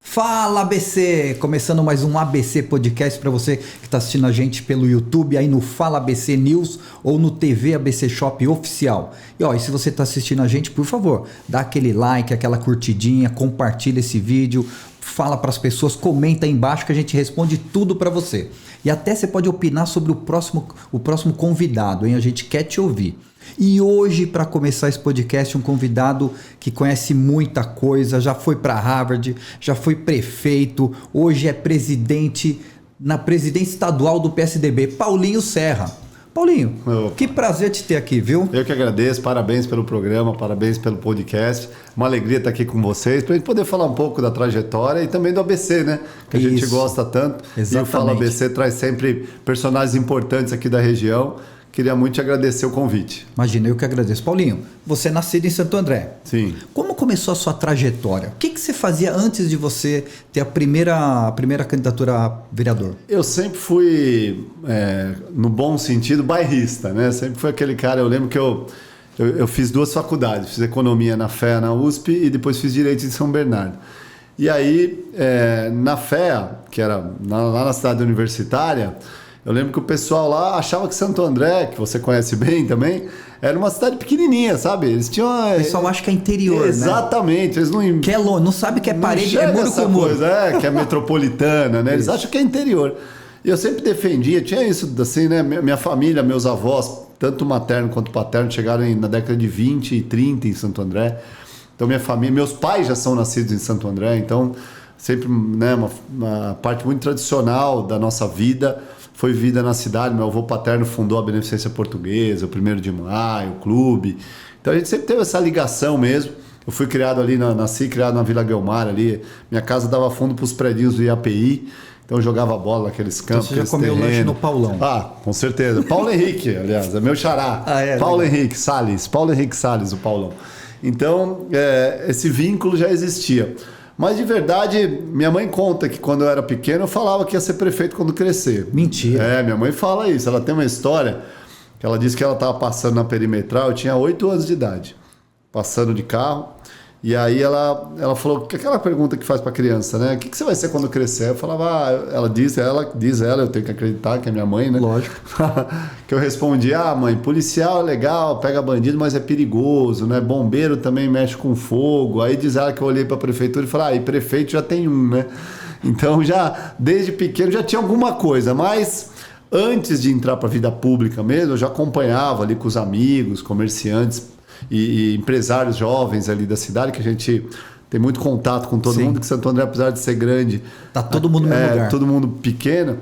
Fala ABC! Começando mais um ABC Podcast para você que está assistindo a gente pelo YouTube, aí no Fala ABC News ou no TV ABC Shop Oficial. E se você está assistindo a gente, por favor, dá aquele like, aquela curtidinha, compartilha esse vídeo, fala para as pessoas, comenta aí embaixo que a gente responde tudo para você. E até você pode opinar sobre o próximo convidado, hein? A gente quer te ouvir. E hoje, para começar esse podcast, um convidado que conhece muita coisa, já foi para Harvard, já foi prefeito, hoje é presidente na presidência estadual do PSDB, Paulinho Serra. Paulinho, que prazer te ter aqui, viu? Eu que agradeço, parabéns pelo programa, parabéns pelo podcast. Uma alegria estar aqui com vocês, para a gente poder falar um pouco da trajetória e também do ABC, né? Que a gente gosta tanto. Exatamente. E o Fala ABC traz sempre personagens importantes aqui da região. Queria muito te agradecer o convite. Imagina, eu que agradeço. Paulinho, você é nascido em Santo André. Sim. Como começou a sua trajetória? O que você fazia antes de você ter a primeira candidatura a vereador? Eu sempre fui, no bom sentido, bairrista, né? Sempre fui aquele cara, eu lembro que eu fiz 2 faculdades. Fiz economia na FEA, na USP, e depois fiz direito em São Bernardo. E aí, na FEA, que era lá na cidade universitária, eu lembro que o pessoal lá achava que Santo André, que você conhece bem também, era uma cidade pequenininha, sabe? Eles tinham... O pessoal acha que é interior, exatamente, né? Eles não... Que é longe, não sabe que é parede, é muro com muro. Que é metropolitana, né? Eles acham que é interior. E eu sempre defendia, tinha isso assim, né? Minha família, meus avós, tanto materno quanto paterno, chegaram na década de 20 e 30 em Santo André. Então minha família, meus pais já são nascidos em Santo André, então sempre, né, uma parte muito tradicional da nossa vida foi vivida na cidade. Meu avô paterno fundou a Beneficência Portuguesa, o 1º de Maio, o clube. Então a gente sempre teve essa ligação mesmo. Eu fui criado ali, nasci criado na Vila Guelmar ali. Minha casa dava fundo para os predinhos do IAPI. Então eu jogava bola naqueles campos. Então você já comeu lanche no Paulão? Ah, com certeza. Paulo Henrique, aliás, é meu xará. Paulo Henrique Salles, o Paulão. Então esse vínculo já existia. Mas de verdade, minha mãe conta que quando eu era pequeno eu falava que ia ser prefeito quando crescer. Mentira. Minha mãe fala isso. Ela tem uma história que ela disse que ela estava passando na perimetral, eu tinha 8 anos de idade, passando de carro. E aí ela falou, que aquela pergunta que faz para criança, né? O que você vai ser quando crescer? Eu falava, ela diz, eu tenho que acreditar que é minha mãe, né? Lógico. Que eu respondi, mãe, policial é legal, pega bandido, mas é perigoso, né? Bombeiro também mexe com fogo. Aí diz ela que eu olhei para a prefeitura e falei, e prefeito já tem um, né? Então já, desde pequeno, já tinha alguma coisa, mas antes de entrar para a vida pública mesmo, eu já acompanhava ali com os amigos, comerciantes, e empresários jovens ali da cidade, que a gente tem muito contato com todo mundo, que Santo André, apesar de ser grande... Tá todo mundo no mesmo lugar. Todo mundo pequeno.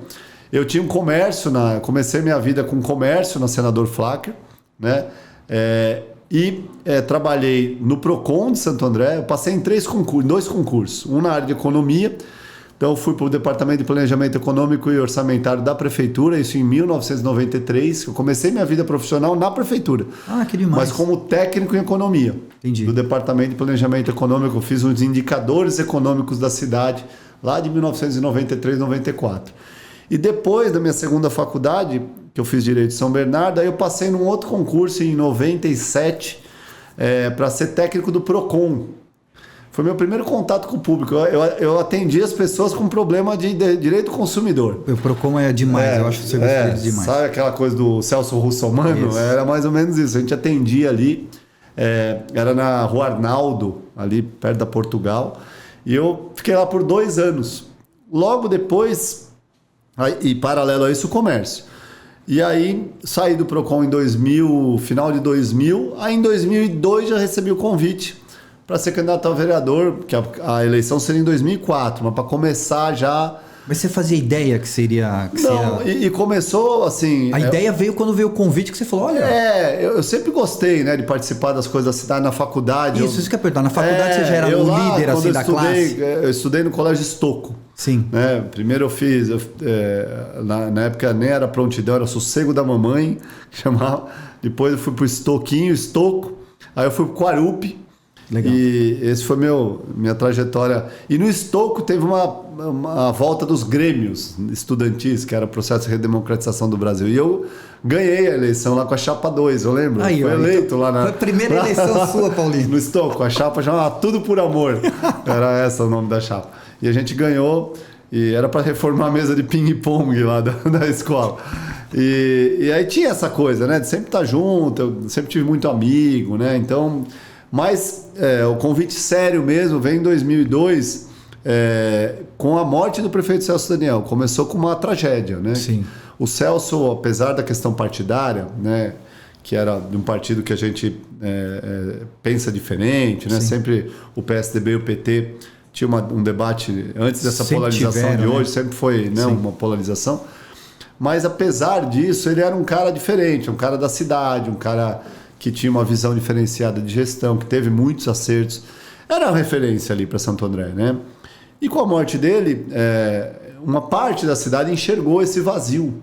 Eu tinha um comércio, comecei minha vida com comércio na Senador Flacker, né? Trabalhei no Procon de Santo André. Eu passei em 2 concursos, um na área de economia. Então, eu fui para o Departamento de Planejamento Econômico e Orçamentário da Prefeitura, isso em 1993. Eu comecei minha vida profissional na Prefeitura. Que demais. Mas como técnico em economia. Entendi. Do Departamento de Planejamento Econômico, eu fiz os indicadores econômicos da cidade, lá de 1993, 94. E depois da minha segunda faculdade, que eu fiz Direito de São Bernardo, aí eu passei num outro concurso em 97, para ser técnico do Procon. Foi meu primeiro contato com o público. Eu atendi as pessoas com problema de direito do consumidor. O Procon é demais, eu acho o serviço dele demais. Sabe aquela coisa do Celso Russomano? Isso. Era mais ou menos isso. A gente atendia ali, era na Rua Arnaldo, ali perto da Portugal. E eu fiquei lá por 2 anos. Logo depois, e paralelo a isso, o comércio. E aí, saí do Procon em 2000, final de 2000. Aí em 2002 já recebi o convite para ser candidato a vereador, que a eleição seria em 2004, mas para começar já... Mas você fazia ideia que seria... E começou assim... A ideia veio quando veio o convite que você falou, olha... Eu sempre gostei, né, de participar das coisas da cidade na faculdade. Isso que eu ia perguntar. Na faculdade você já era o líder assim, da classe? Eu estudei no Colégio Estocco. Sim. Né? Primeiro eu fiz... na época nem era prontidão, era sossego da mamãe, que chamava. Depois eu fui pro Estocco. Aí eu fui pro Quarupi. Legal. E esse foi minha trajetória. E no Estocco teve uma volta dos grêmios estudantis, que era o processo de redemocratização do Brasil. E eu ganhei a eleição lá com a Chapa 2, eu lembro. Aí, Foi eleito lá na... Foi a primeira eleição sua, Paulinho. No Estouco, a chapa chamava Tudo por Amor. Era esse o nome da chapa. E a gente ganhou, e era para reformar a mesa de ping-pong lá da escola. E aí tinha essa coisa, né? De sempre estar junto, eu sempre tive muito amigo, né? Então, mas o convite sério mesmo vem em 2002, com a morte do prefeito Celso Daniel. Começou com uma tragédia, né? Sim. O Celso, apesar da questão partidária, né? Que era de um partido que a gente pensa diferente, né? Sempre o PSDB e o PT tinha um debate antes dessa sempre polarização de hoje, né? sempre foi, né, uma polarização. Mas apesar disso, ele era um cara diferente, um cara da cidade, um cara que tinha uma visão diferenciada de gestão, que teve muitos acertos. Era uma referência ali para Santo André, né? E com a morte dele, uma parte da cidade enxergou esse vazio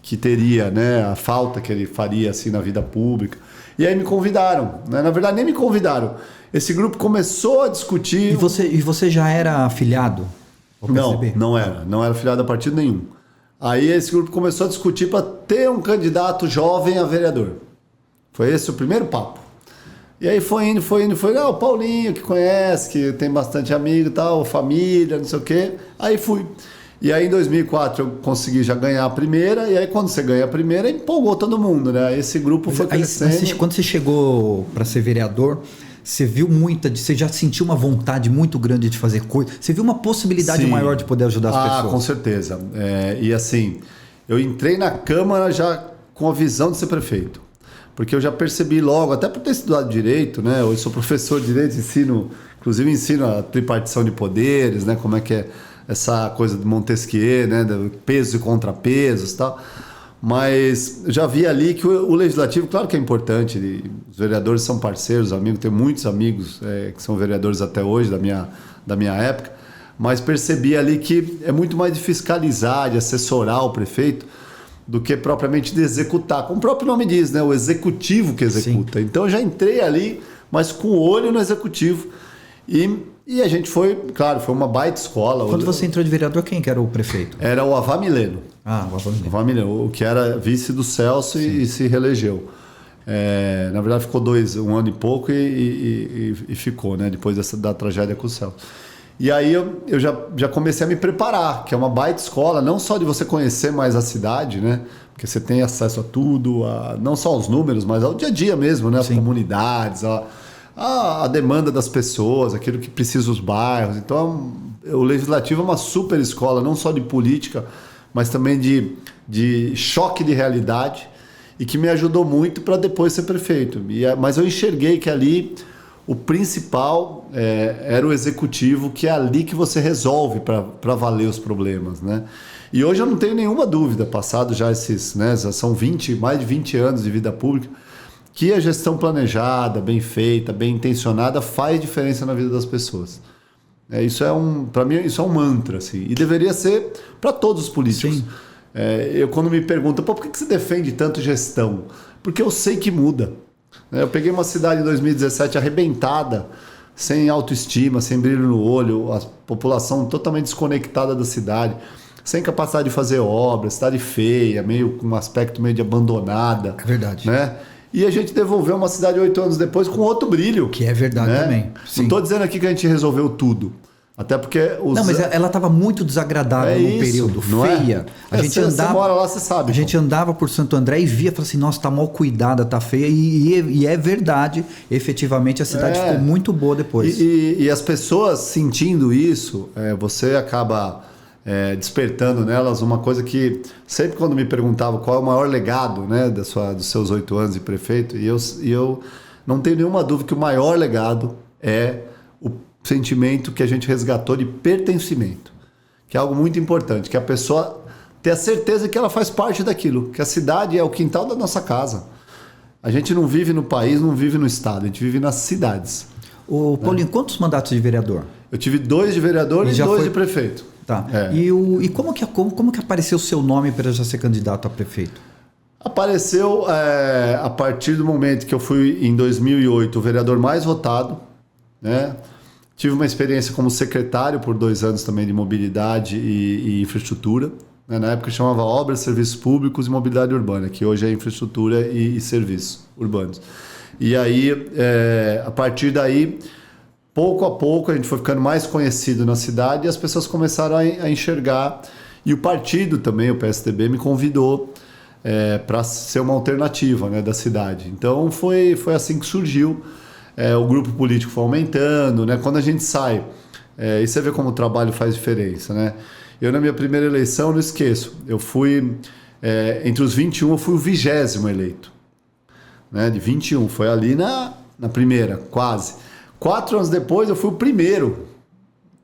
que teria, né, a falta que ele faria assim na vida pública. E aí me convidaram, né? Na verdade nem me convidaram. Esse grupo começou a discutir. E você já era afiliado ao PSDB? Não era afiliado a partido nenhum. Aí esse grupo começou a discutir para ter um candidato jovem a vereador. Foi esse o primeiro papo. E aí foi indo, o Paulinho que conhece, que tem bastante amigo e tal, família, não sei o quê. Aí fui. E aí em 2004 eu consegui já ganhar a primeira, e aí quando você ganha a primeira, empolgou todo mundo, né? Esse grupo foi crescendo. Quando você chegou para ser vereador, você viu você já sentiu uma vontade muito grande de fazer coisa? Você viu uma possibilidade maior de poder ajudar as pessoas? Com certeza. E assim, eu entrei na Câmara já com a visão de ser prefeito. Porque eu já percebi logo, até por ter estudado Direito, né? Hoje sou professor de Direito, inclusive ensino a tripartição de poderes, né? Como é que é essa coisa de Montesquieu, né? Pesos e contrapesos e tal. Mas já vi ali que o legislativo, claro que é importante, os vereadores são parceiros, amigos, tenho muitos amigos que são vereadores até hoje, da minha época, mas percebi ali que é muito mais de fiscalizar, de assessorar o prefeito, do que propriamente de executar. Como o próprio nome diz, né? O executivo que executa. Sim. Então eu já entrei ali, mas com o olho no executivo. E a gente foi, claro, foi uma baita escola. Quando você entrou de vereador, quem que era o prefeito? Era o Avá Mileno. O Avá Mileno. O Avá Mileno, o que era vice do Celso e se reelegeu. Na verdade ficou um ano e pouco e ficou, né? Depois da tragédia com o Celso. E aí eu já comecei a me preparar, que é uma baita escola, não só de você conhecer mais a cidade, né? Porque você tem acesso a tudo, não só aos números, mas ao dia a dia mesmo, né? As comunidades, a demanda das pessoas, aquilo que precisa os bairros. Então, o Legislativo é uma super escola, não só de política, mas também de choque de realidade, e que me ajudou muito para depois ser prefeito. Mas eu enxerguei que ali o principal era o executivo, que é ali que você resolve para valer os problemas, né? E hoje eu não tenho nenhuma dúvida, passado já já são mais de 20 anos de vida pública, que a gestão planejada, bem feita, bem intencionada faz diferença na vida das pessoas. Para mim, isso é um mantra, assim, e deveria ser para todos os políticos. Sim. Quando me perguntam, por que você defende tanto gestão? Porque eu sei que muda. Eu peguei uma cidade em 2017 arrebentada, sem autoestima, sem brilho no olho, a população totalmente desconectada da cidade, sem capacidade de fazer obras, cidade feia, com um aspecto meio de abandonada. É verdade. Né? E a gente devolveu uma cidade 8 anos depois com outro brilho. Que é verdade, né? Também. Sim. Não estou dizendo aqui que a gente resolveu tudo. Até porque... Não, mas ela estava muito desagradável no período, feia. A gente andava, você mora lá, você sabe. A gente andava por Santo André e via, falava assim, nossa, tá mal cuidada, tá feia. E é verdade, efetivamente a cidade ficou muito boa depois. E as pessoas sentindo isso, você acaba despertando nelas uma coisa que sempre quando me perguntavam qual é o maior legado, né, dos seus 8 anos de prefeito, e eu não tenho nenhuma dúvida que o maior legado é o sentimento que a gente resgatou de pertencimento, que é algo muito importante, que a pessoa ter a certeza que ela faz parte daquilo, que a cidade é o quintal da nossa casa. A gente não vive no país, não vive no estado, a gente vive nas cidades. Paulinho, quantos mandatos de vereador? Eu tive 2 de vereador e 2 de prefeito. Tá. E como que apareceu o seu nome para já ser candidato a prefeito? Apareceu a partir do momento que eu fui, em 2008, o vereador mais votado, né? Tive uma experiência como secretário por 2 anos também de mobilidade e infraestrutura, né? Na época chamava Obras, Serviços Públicos e Mobilidade Urbana, que hoje é Infraestrutura e Serviços Urbanos. E aí, a partir daí, pouco a pouco, a gente foi ficando mais conhecido na cidade e as pessoas começaram a enxergar. E o partido também, o PSDB, me convidou para ser uma alternativa, né, da cidade. Então, foi assim que surgiu. O grupo político foi aumentando, né? Quando a gente sai, e você vê como o trabalho faz diferença, né? Eu, na minha primeira eleição, não esqueço, eu fui, entre os 21, eu fui o 20º eleito. Né, de 21, foi ali na primeira, quase. 4 anos depois eu fui o primeiro.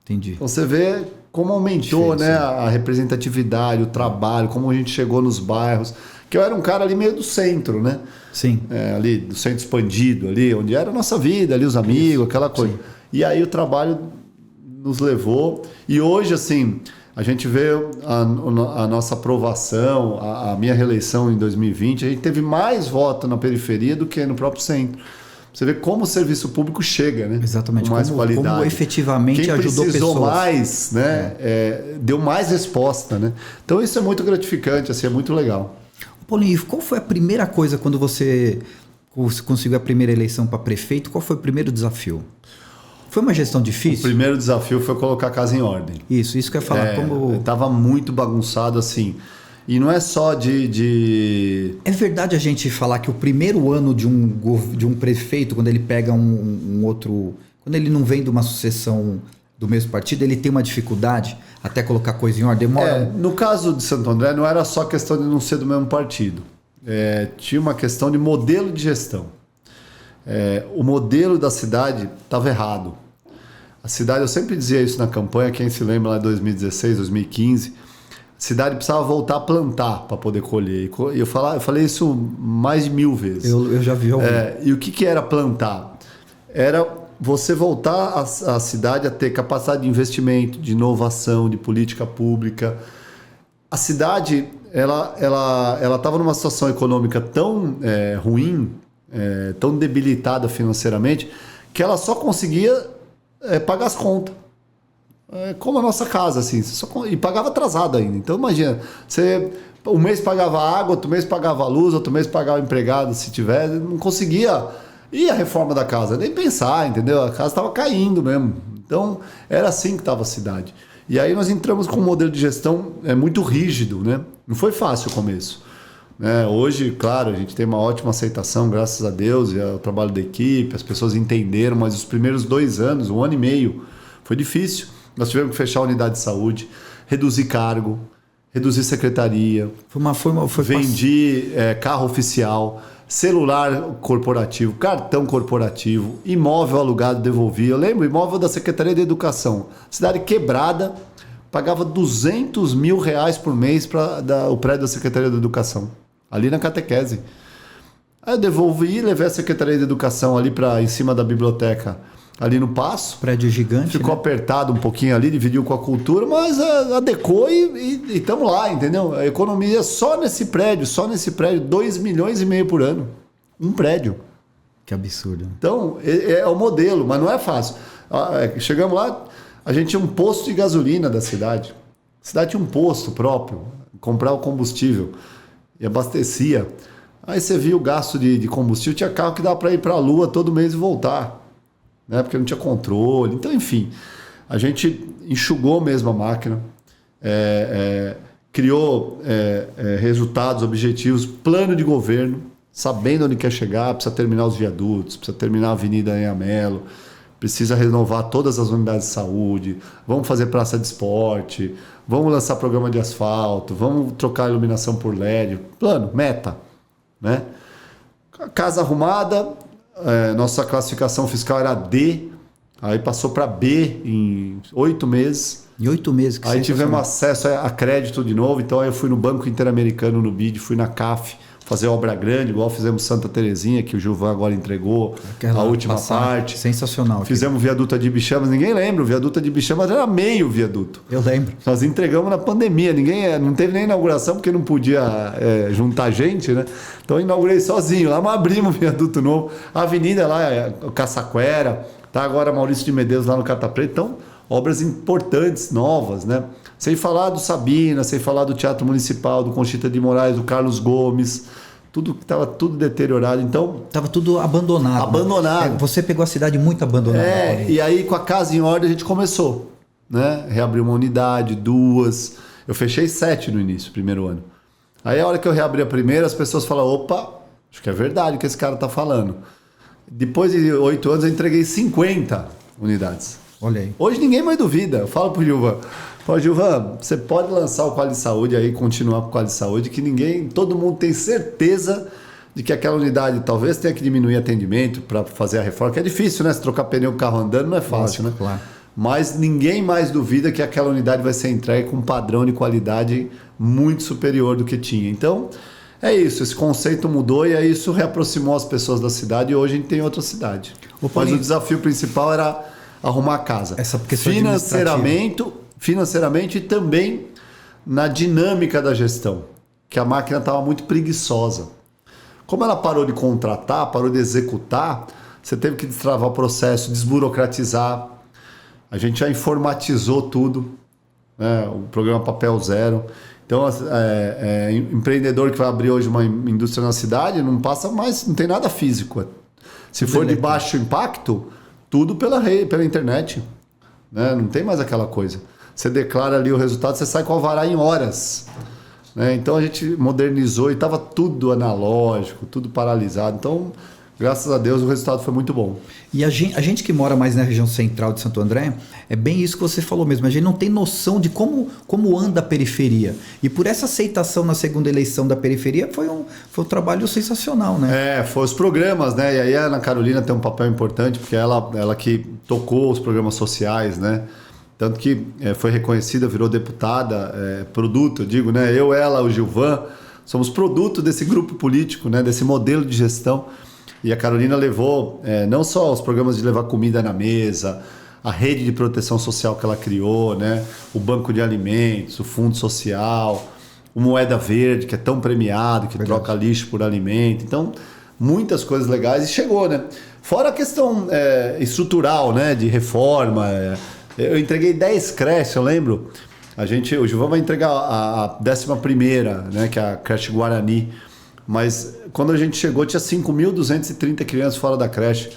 Entendi. Então você vê como aumentou, né, a representatividade, o trabalho, como a gente chegou nos bairros. Que eu era um cara ali meio do centro, né? Sim. Ali do centro expandido, ali onde era a nossa vida, ali os amigos, aquela coisa. Sim. E aí o trabalho nos levou. E hoje, assim, a gente vê a nossa aprovação, a minha reeleição em 2020, a gente teve mais voto na periferia do que no próprio centro. Você vê como o serviço público chega, né? Exatamente. Com mais qualidade. Como efetivamente quem ajudou pessoas. Precisou mais, né? Deu mais resposta, né? Então isso é muito gratificante, assim, é muito legal. Paulinho, qual foi a primeira coisa quando você conseguiu a primeira eleição para prefeito? Qual foi o primeiro desafio? Foi uma gestão difícil? O primeiro desafio foi colocar a casa em ordem. Isso que eu ia falar. Estava muito bagunçado, assim. E não é só de... É verdade a gente falar que o primeiro ano de um prefeito, quando ele pega um outro... Quando ele não vem de uma sucessão do mesmo partido, ele tem uma dificuldade até colocar coisa em ordem? Demora... no caso de Santo André, não era só questão de não ser do mesmo partido. Tinha uma questão de modelo de gestão. O modelo da cidade estava errado. A cidade, eu sempre dizia isso na campanha, quem se lembra lá de 2016, 2015, a cidade precisava voltar a plantar para poder colher. E eu falei isso mais de 1000 vezes. Eu já vi algum. E o que era plantar? Era você voltar a cidade a ter capacidade de investimento, de inovação, de política pública. A cidade, ela estava numa situação econômica tão ruim, tão debilitada financeiramente, que ela só conseguia pagar as contas. Como a nossa casa, assim. E pagava atrasado ainda. Então, imagina, um mês pagava água, outro mês pagava luz, outro mês pagava empregado, se tiver, não conseguia. E a reforma da casa? Nem pensar, entendeu? A casa estava caindo mesmo. Então, era assim que estava a cidade. E aí nós entramos com um modelo de gestão muito rígido, né? Não foi fácil o começo. Hoje, claro, a gente tem uma ótima aceitação, graças a Deus, e ao trabalho da equipe, as pessoas entenderam, mas os primeiros 2 anos, 1 ano e meio, foi difícil. Nós tivemos que fechar a unidade de saúde, reduzir cargo, reduzir secretaria, vendi carro oficial, celular corporativo, cartão corporativo, imóvel alugado devolvia. Eu lembro, imóvel da Secretaria de Educação, cidade quebrada, pagava R$200 mil por mês para o prédio da Secretaria de Educação, ali na catequese. Aí eu devolvi, levei a Secretaria de Educação ali em cima da biblioteca, ali no Paço. Prédio gigante. Ficou apertado um pouquinho ali, dividiu com a cultura, mas adequou e estamos lá, entendeu? A economia só nesse prédio, R$2,5 milhões por ano. Um prédio. Que absurdo. Então, é o modelo, mas não é fácil. Chegamos lá, a gente tinha um posto de gasolina da cidade. A cidade tinha um posto próprio, comprar o combustível e abastecia. Aí você via o gasto de combustível, tinha carro que dava para ir para a Lua todo mês e voltar. Né? Porque não tinha controle. Então, enfim, a gente enxugou mesmo a máquina, criou resultados, objetivos, plano de governo, sabendo onde quer chegar, precisa terminar os viadutos, precisa terminar a Avenida Anhamelo, precisa renovar todas as unidades de saúde, vamos fazer praça de esporte, vamos lançar programa de asfalto, vamos trocar a iluminação por LED, plano, meta, né? Casa arrumada, nossa classificação fiscal era D, aí passou para B em 8 meses. Em 8 meses. Aí tivemos acesso a crédito de novo, então aí eu fui no Banco Interamericano, no BID, fui na CAF, fazer obra grande, igual fizemos Santa Terezinha, que o Gilvan agora entregou a última parte. Sensacional. Fizemos o viaduto de Ibichamas, ninguém lembra, o viaduto de Ibichamas era meio viaduto. Eu lembro. Nós entregamos na pandemia, não teve nem inauguração, porque não podia juntar gente, né? Então eu inaugurei sozinho, lá mas abrimos um viaduto novo. A avenida lá, o Caçaquera, tá agora Maurício de Medeiros lá no Carta Preta, então obras importantes, novas, né? Sem falar do Sabina, sem falar do Teatro Municipal, do Conchita de Moraes, do Carlos Gomes, estava tudo deteriorado. Então, estava tudo abandonado. Abandonado. Né? Você pegou a cidade muito abandonada. E aí com a casa em ordem a gente começou, né? Reabriu uma unidade, 2. Eu fechei 7 no início, primeiro ano. Aí a hora que eu reabri a primeira, as pessoas falaram, opa, acho que é verdade o que esse cara está falando. Depois de 8 anos eu entreguei 50 unidades. Olha aí. Hoje ninguém mais duvida. Eu falo pro Gilvan, Gilvan, você pode lançar o Quali Saúde aí, continuar com o Quali Saúde, que todo mundo tem certeza de que aquela unidade talvez tenha que diminuir atendimento para fazer a reforma, que é difícil, né? Se trocar pneu, carro andando não é fácil, né? Claro. Mas ninguém mais duvida que aquela unidade vai ser entregue com um padrão de qualidade muito superior do que tinha. Então, é isso. Esse conceito mudou e aí isso reaproximou as pessoas da cidade e hoje a gente tem outra cidade. Mas o desafio principal era arrumar a casa. Essa questão financeiramente e também na dinâmica da gestão, que a máquina estava muito preguiçosa. Como ela parou de contratar, parou de executar, você teve que destravar o processo, desburocratizar. A gente já informatizou tudo, né? O programa Papel Zero. Então, empreendedor que vai abrir hoje uma indústria na cidade não passa mais, não tem nada físico. Se for de baixo impacto, tudo pela internet, né? Não tem mais aquela coisa. Você declara ali o resultado, você sai com o alvará em horas. Né? Então a gente modernizou e estava tudo analógico, tudo paralisado. Então, graças a Deus, o resultado foi muito bom. E a gente que mora mais na região central de Santo André, é bem isso que você falou mesmo. A gente não tem noção de como anda a periferia. E por essa aceitação na segunda eleição da periferia, foi um trabalho sensacional, né? Foi os programas, né? E aí a Ana Carolina tem um papel importante, porque ela que tocou os programas sociais, né? Tanto que foi reconhecida, virou deputada, produto, eu digo, né? Eu, ela, o Gilvan, somos produto desse grupo político, né? Desse modelo de gestão. E a Carolina levou não só os programas de levar comida na mesa, a rede de proteção social que ela criou, né? O banco de alimentos, o fundo social, o Moeda Verde, que é tão premiado, que troca lixo por alimento. Então, muitas coisas legais. E chegou, né? Fora a questão estrutural, né? De reforma. Eu entreguei 10 creches, eu lembro. O Gilvan vai entregar a 11ª, né? Que é a creche Guarani. Mas quando a gente chegou, tinha 5.230 crianças fora da creche.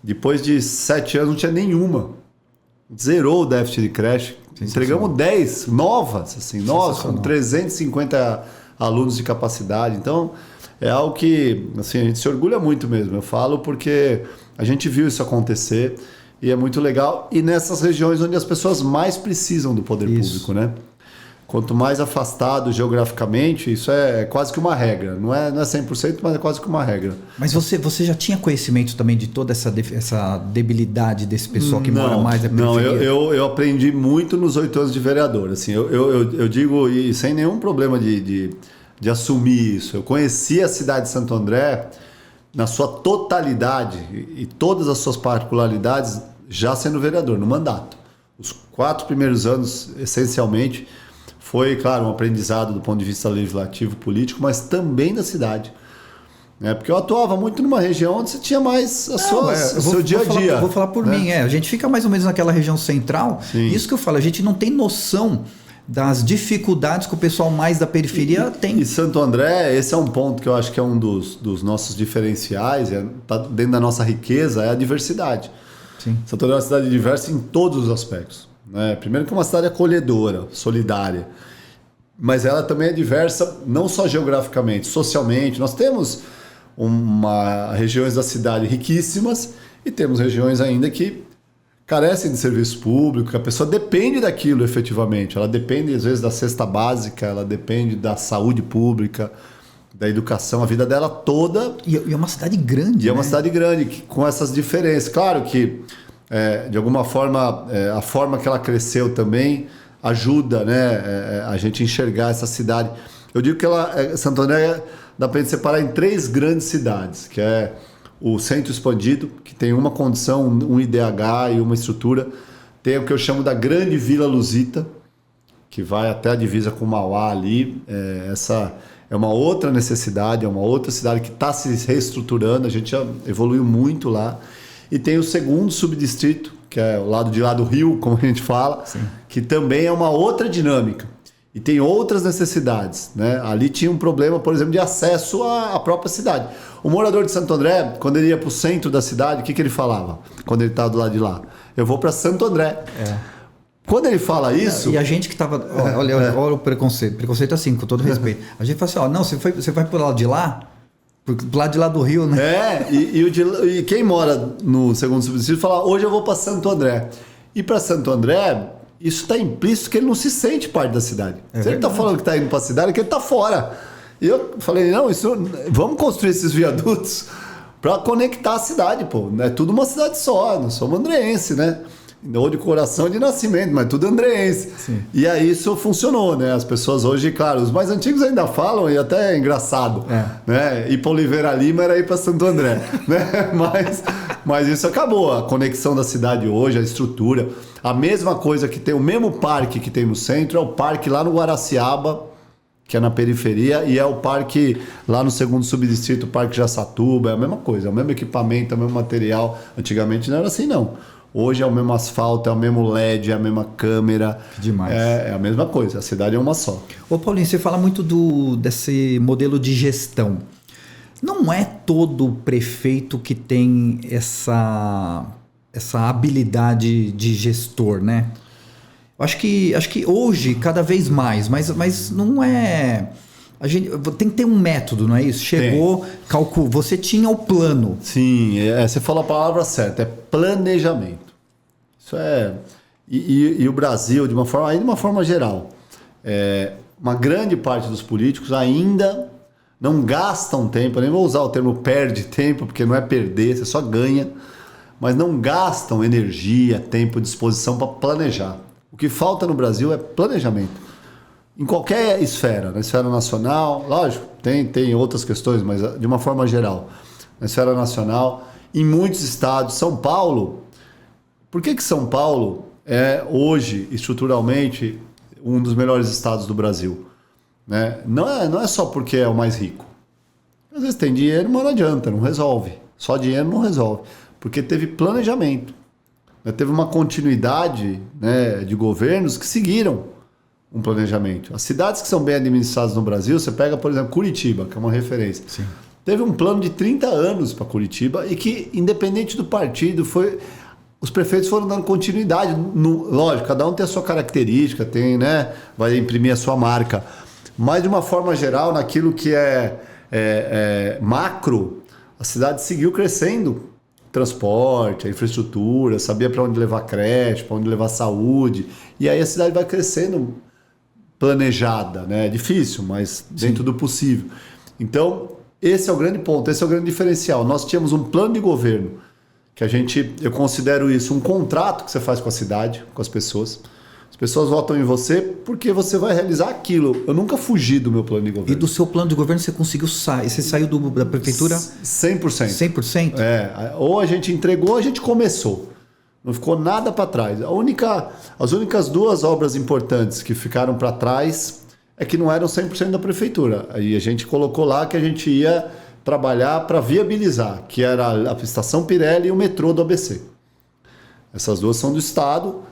Depois de 7 anos, não tinha nenhuma. Zerou o déficit de creche. Entregamos 10 novas, assim, novas, com 350 alunos de capacidade. Então, é algo que assim, a gente se orgulha muito mesmo. Eu falo porque a gente viu isso acontecer e é muito legal. E nessas regiões onde as pessoas mais precisam do poder público, né? Quanto mais afastado geograficamente, isso é quase que uma regra. Não é 100%, mas é quase que uma regra. Mas você já tinha conhecimento também de toda essa debilidade desse pessoal que mora mais na periferia? Não, eu aprendi muito nos 8 anos de vereador. Assim, eu digo, e sem nenhum problema de assumir isso. Eu conheci a cidade de Santo André na sua totalidade e todas as suas particularidades já sendo vereador, no mandato. Os 4 primeiros anos, essencialmente, foi, claro, um aprendizado do ponto de vista legislativo, político, mas também da cidade. Porque eu atuava muito numa região onde você tinha mais o seu dia a dia. Vou falar por mim, a gente fica mais ou menos naquela região central. Sim. Isso que eu falo, a gente não tem noção das dificuldades que o pessoal mais da periferia tem. E Santo André, esse é um ponto que eu acho que é um dos nossos diferenciais, tá dentro da nossa riqueza, é a diversidade. Sim. Santo André é uma cidade diversa em todos os aspectos. Primeiro que é uma cidade acolhedora, solidária, mas ela também é diversa não só geograficamente, socialmente. Nós temos regiões da cidade riquíssimas e temos regiões ainda que carecem de serviço público, que a pessoa depende daquilo efetivamente. Ela depende às vezes da cesta básica, ela depende da saúde pública, da educação, a vida dela toda. E é uma cidade grande, E é uma cidade grande, com essas diferenças. Claro que de alguma forma, a forma que ela cresceu também ajuda, né, a gente enxergar essa cidade. Eu digo que Santo André dá para a gente separar em 3 grandes cidades, que é o centro expandido, que tem uma condição, um IDH e uma estrutura. Tem o que eu chamo da grande Vila Luzita, que vai até a divisa com Mauá ali. Essa é uma outra necessidade, é uma outra cidade que está se reestruturando, a gente já evoluiu muito lá. E tem o segundo subdistrito, que é o lado de lá do rio, como a gente fala, que também é uma outra dinâmica. E tem outras necessidades, né? Ali tinha um problema, por exemplo, de acesso à própria cidade. O morador de Santo André, quando ele ia para o centro da cidade, o que ele falava? Quando ele estava do lado de lá? Eu vou para Santo André. Quando ele fala isso... E a gente que estava... Olha o preconceito. Preconceito assim, com todo respeito. A gente fala assim, não, você vai pro lado de lá? Pro lado de lá do Rio, né? E quem mora no segundo subdistrito fala, hoje eu vou para Santo André. E para Santo André... Isso está implícito que ele não se sente parte da cidade. Se ele está falando que está indo para a cidade, é que ele está fora. E eu falei, não, vamos construir esses viadutos para conectar a cidade, pô. É tudo uma cidade só, nós somos andreense, né? Ou de coração de nascimento, mas tudo andreense. Sim. E aí isso funcionou, né? As pessoas hoje, claro, os mais antigos ainda falam, e até é engraçado, né? Ir para Oliveira Lima era ir para Santo André, né? Mas isso acabou, a conexão da cidade hoje, a estrutura. A mesma coisa que tem, o mesmo parque que tem no centro, é o parque lá no Guaraciaba, que é na periferia, e é o parque lá no segundo subdistrito, o Parque Jaçatuba, é a mesma coisa, é o mesmo equipamento, é o mesmo material. Antigamente não era assim, não. Hoje é o mesmo asfalto, é o mesmo LED, é a mesma câmera. Que demais. É a mesma coisa, a cidade é uma só. Ô Paulinho, você fala muito desse modelo de gestão. Não é todo prefeito que tem essa habilidade de gestor, né? Eu acho que hoje, cada vez mais, mas não é... A gente tem que ter um método, não é isso? Chegou, calculou. Você tinha o plano. Sim, você falou a palavra certa, é planejamento. Isso é... E o Brasil, de uma forma geral, uma grande parte dos políticos ainda não gastam tempo, eu nem vou usar o termo perde tempo, porque não é perder, você só ganha, mas não gastam energia, tempo, disposição para planejar. O que falta no Brasil é planejamento. Em qualquer esfera, na esfera nacional, lógico, tem outras questões, mas de uma forma geral, na esfera nacional, em muitos estados, São Paulo, por que São Paulo é hoje, estruturalmente, um dos melhores estados do Brasil? Né? Não é só porque é o mais rico. Às vezes tem dinheiro, mas não adianta, não resolve. Só dinheiro não resolve. Porque teve planejamento. Né? Teve uma continuidade, né, de governos que seguiram um planejamento. As cidades que são bem administradas no Brasil, você pega, por exemplo, Curitiba, que é uma referência. Sim. Teve um plano de 30 anos para Curitiba e que, independente do partido, os prefeitos foram dando continuidade. Lógico, cada um tem a sua característica, vai imprimir a sua marca. Mas, de uma forma geral, naquilo que é macro, a cidade seguiu crescendo. Transporte, a infraestrutura, sabia para onde levar creche, para onde levar saúde. E aí a cidade vai crescendo planejada, né? É difícil, mas dentro do possível. Então, esse é o grande ponto, esse é o grande diferencial. Nós tínhamos um plano de governo, que eu considero isso um contrato que você faz com a cidade, com as pessoas. As pessoas votam em você porque você vai realizar aquilo. Eu nunca fugi do meu plano de governo. E do seu plano de governo você conseguiu sair? Você saiu da prefeitura? 100%. 100%? Ou a gente entregou ou a gente começou. Não ficou nada para trás. As únicas duas obras importantes que ficaram para trás é que não eram 100% da prefeitura. Aí a gente colocou lá que a gente ia trabalhar para viabilizar, que era a Estação Pirelli e o metrô do ABC. Essas duas são do Estado.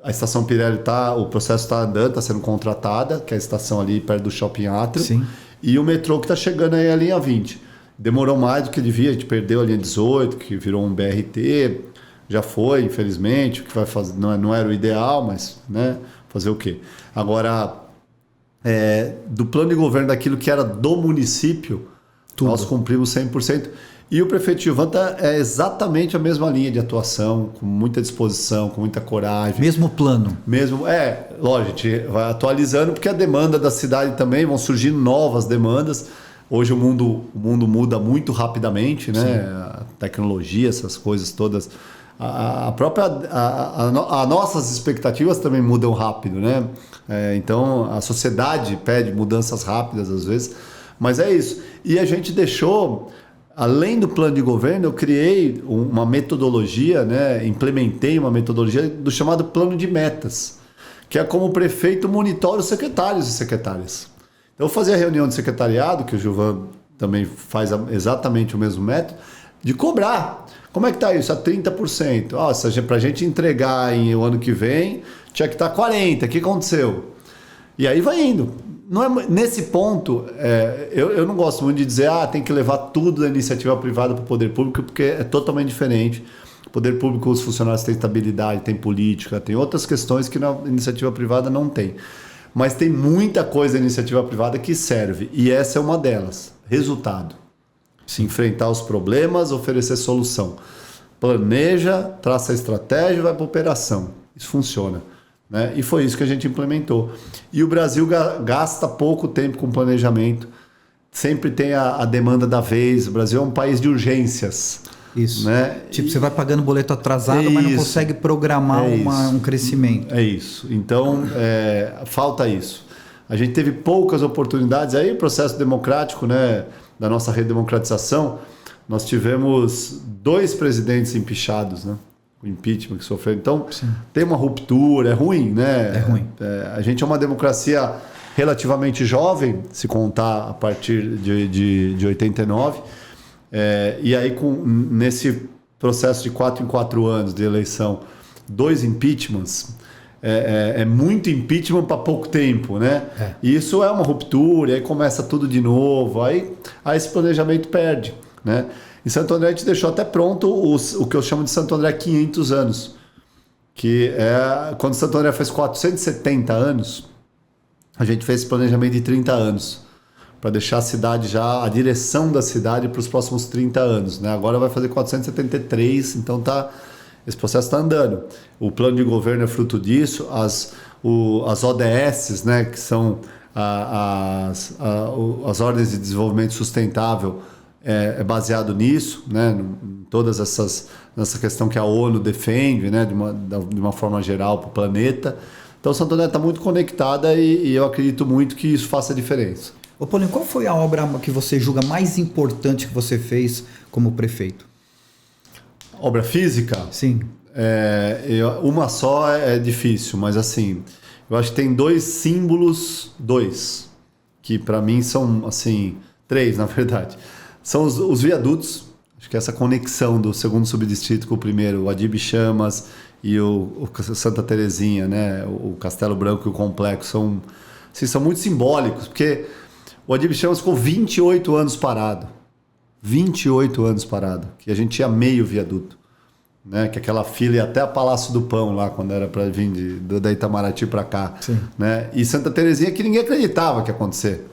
A Estação Pirelli o processo está andando, está sendo contratada, que é a estação ali perto do Shopping Átrio. Sim. E o metrô que está chegando aí a linha 20. Demorou mais do que devia, a gente perdeu a linha 18, que virou um BRT, já foi, infelizmente, o que vai fazer, não era o ideal, mas, né, fazer o quê? Agora, do plano de governo daquilo que era do município, nós cumprimos 100%. E o prefeito Gilvan é exatamente a mesma linha de atuação, com muita disposição, com muita coragem. Mesmo plano. Lógico, a gente vai atualizando, porque a demanda da cidade também, vão surgindo novas demandas. Hoje o mundo muda muito rapidamente, né? Sim. A tecnologia, essas coisas todas. As nossas expectativas também mudam rápido, né? Então a sociedade pede mudanças rápidas às vezes, mas é isso. E a gente deixou... Além do plano de governo, eu criei uma metodologia, né? Implementei uma metodologia do chamado plano de metas, que é como o prefeito monitora os secretários e secretárias. Então, eu fazia reunião de secretariado, que o Gilvan também faz exatamente o mesmo método, de cobrar. Como é que está isso? A 30%. Para a gente entregar o ano que vem, tinha que estar 40%. O que aconteceu? E aí vai indo. Não é, nesse ponto, eu não gosto muito de dizer tem que levar tudo da iniciativa privada para o poder público, porque é totalmente diferente. O poder público, os funcionários têm estabilidade, tem política, tem outras questões que na iniciativa privada não tem. Mas tem muita coisa da iniciativa privada que serve, e essa é uma delas. Resultado. Se enfrentar os problemas, oferecer solução. Planeja, traça a estratégia e vai para a operação. Isso funciona. Né? E foi isso que a gente implementou. E o Brasil gasta pouco tempo com planejamento. Sempre tem a demanda da vez. O Brasil é um país de urgências. Isso. Né? Tipo, você vai pagando boleto atrasado, mas não consegue programar um crescimento. É isso. Então, falta isso. A gente teve poucas oportunidades. Aí o processo democrático, né, da nossa redemocratização, nós tivemos 2 presidentes empichados, né? O impeachment que sofreu. Então, tem uma ruptura, é ruim, né? É ruim. A gente é uma democracia relativamente jovem, se contar a partir de 89. E aí, nesse processo de 4 em 4 anos de eleição, 2 impeachments, é muito impeachment para pouco tempo, né? E isso é uma ruptura, aí começa tudo de novo, aí esse planejamento perde, né? Em Santo André a gente deixou até pronto o que eu chamo de Santo André 500 anos, que é quando Santo André fez 470 anos, a gente fez esse planejamento de 30 anos, para deixar a cidade já, a direção da cidade para os próximos 30 anos, né? Agora vai fazer 473, então esse processo está andando. O plano de governo é fruto disso, as ODS, né, que são as ordens de desenvolvimento sustentável, é baseado nisso, né, em todas nessa questão que a ONU defende, né, de uma forma geral para o planeta. Então, Santo André está muito conectada e eu acredito muito que isso faça diferença. Ô Paulinho, qual foi a obra que você julga mais importante que você fez como prefeito? Obra física? Sim. Uma só é difícil, mas assim, eu acho que tem 2 símbolos, que para mim são, assim, 3 na verdade. São os viadutos, acho que essa conexão do segundo subdistrito com o primeiro, o Adib Chamas e o Santa Terezinha, né? O Castelo Branco e o Complexo, são muito simbólicos, porque o Adib Chamas ficou 28 anos parado. 28 anos parado, que a gente tinha meio viaduto, né? Que aquela fila ia até a Palácio do Pão lá, quando era para vir da Itamaraty para cá. Sim. Né? E Santa Terezinha que ninguém acreditava que ia acontecer.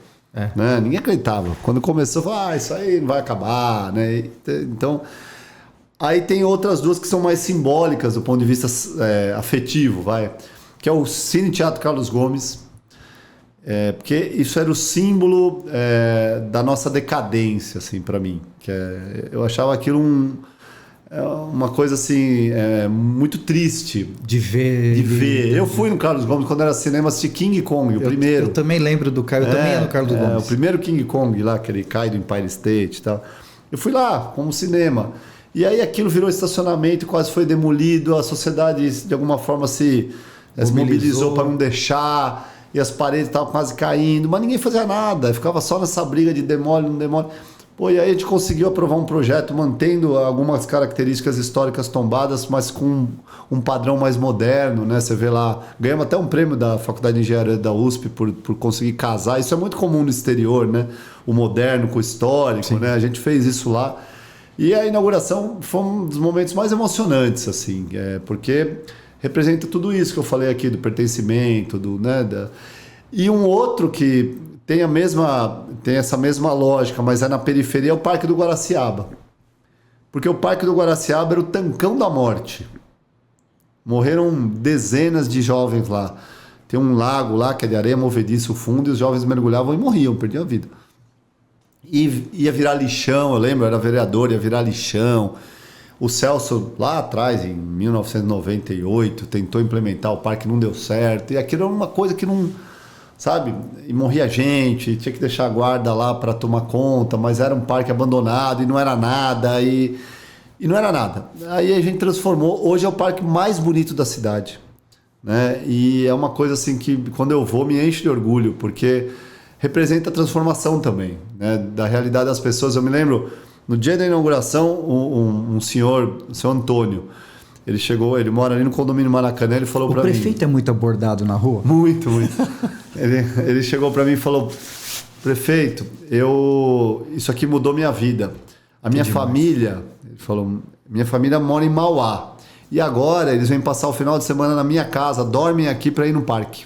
Né? Ninguém acreditava. Quando começou, falou, isso aí não vai acabar. Né? Então, aí tem outras 2 que são mais simbólicas do ponto de vista afetivo, que é o Cine Teatro Carlos Gomes, porque isso era o símbolo da nossa decadência, assim, para mim. Eu achava aquilo uma coisa assim, muito triste. De ver. Eu fui no Carlos Gomes quando era cinema, assisti King Kong, o primeiro. Eu também lembro do Carlos, eu também ia no Carlos Gomes. O primeiro King Kong lá, que ele cai do Empire State e tal. Eu fui lá, como cinema. E aí aquilo virou estacionamento, quase foi demolido, a sociedade de alguma forma se mobilizou para não deixar, e as paredes estavam quase caindo, mas ninguém fazia nada, ficava só nessa briga de demole, não demole. E aí a gente conseguiu aprovar um projeto mantendo algumas características históricas tombadas, mas com um padrão mais moderno, né? Você vê lá, ganhamos até um prêmio da Faculdade de Engenharia da USP por conseguir casar. Isso é muito comum no exterior, né? O moderno com o histórico, sim, né? A gente fez isso lá. E a inauguração foi um dos momentos mais emocionantes, assim, porque representa tudo isso que eu falei aqui, do pertencimento, e um outro que tem essa mesma lógica, mas é na periferia, é o Parque do Guaraciaba. Porque o Parque do Guaraciaba era o tancão da morte. Morreram dezenas de jovens lá. Tem um lago lá, que é de areia movediça, o fundo, e os jovens mergulhavam e morriam, perdiam a vida. E ia virar lixão, eu lembro, eu era vereador, ia virar lixão. O Celso, lá atrás, em 1998, tentou implementar o parque, não deu certo. E aquilo era uma coisa que não... Sabe? E morria gente, tinha que deixar a guarda lá para tomar conta, mas era um parque abandonado e não era nada. E não era nada. Aí a gente transformou. Hoje é o parque mais bonito da cidade. Né? E é uma coisa assim que, quando eu vou, me enche de orgulho, porque representa a transformação também, né? Da realidade das pessoas. Eu me lembro No dia da inauguração, um senhor, o senhor Antônio, ele chegou, ele mora ali no condomínio Maracanã, ele falou para mim... O prefeito é muito abordado na rua? Muito, muito. Ele chegou para mim e falou, prefeito, isso aqui mudou minha vida. A minha família, ele falou, minha família mora em Mauá. E agora eles vêm passar o final de semana na minha casa, dormem aqui para ir no parque.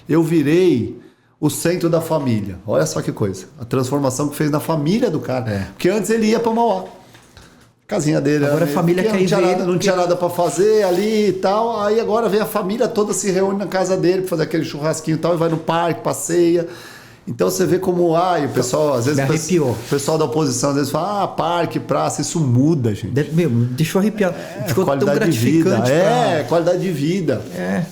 Eu virei o centro da família. Olha só que coisa. A transformação que fez na família do cara. Porque antes ele ia para Mauá. Casinha dele. Agora a família quer ir ver. Não tinha nada para fazer ali e tal. Aí agora vem a família toda, se reúne na casa dele para fazer aquele churrasquinho e tal, e vai no parque, passeia. Então você vê como e o pessoal, às vezes o pessoal da oposição às vezes fala, parque, praça, isso muda, gente. Meu, deixa eu arrepiar. Ficou tão gratificante. Qualidade de vida.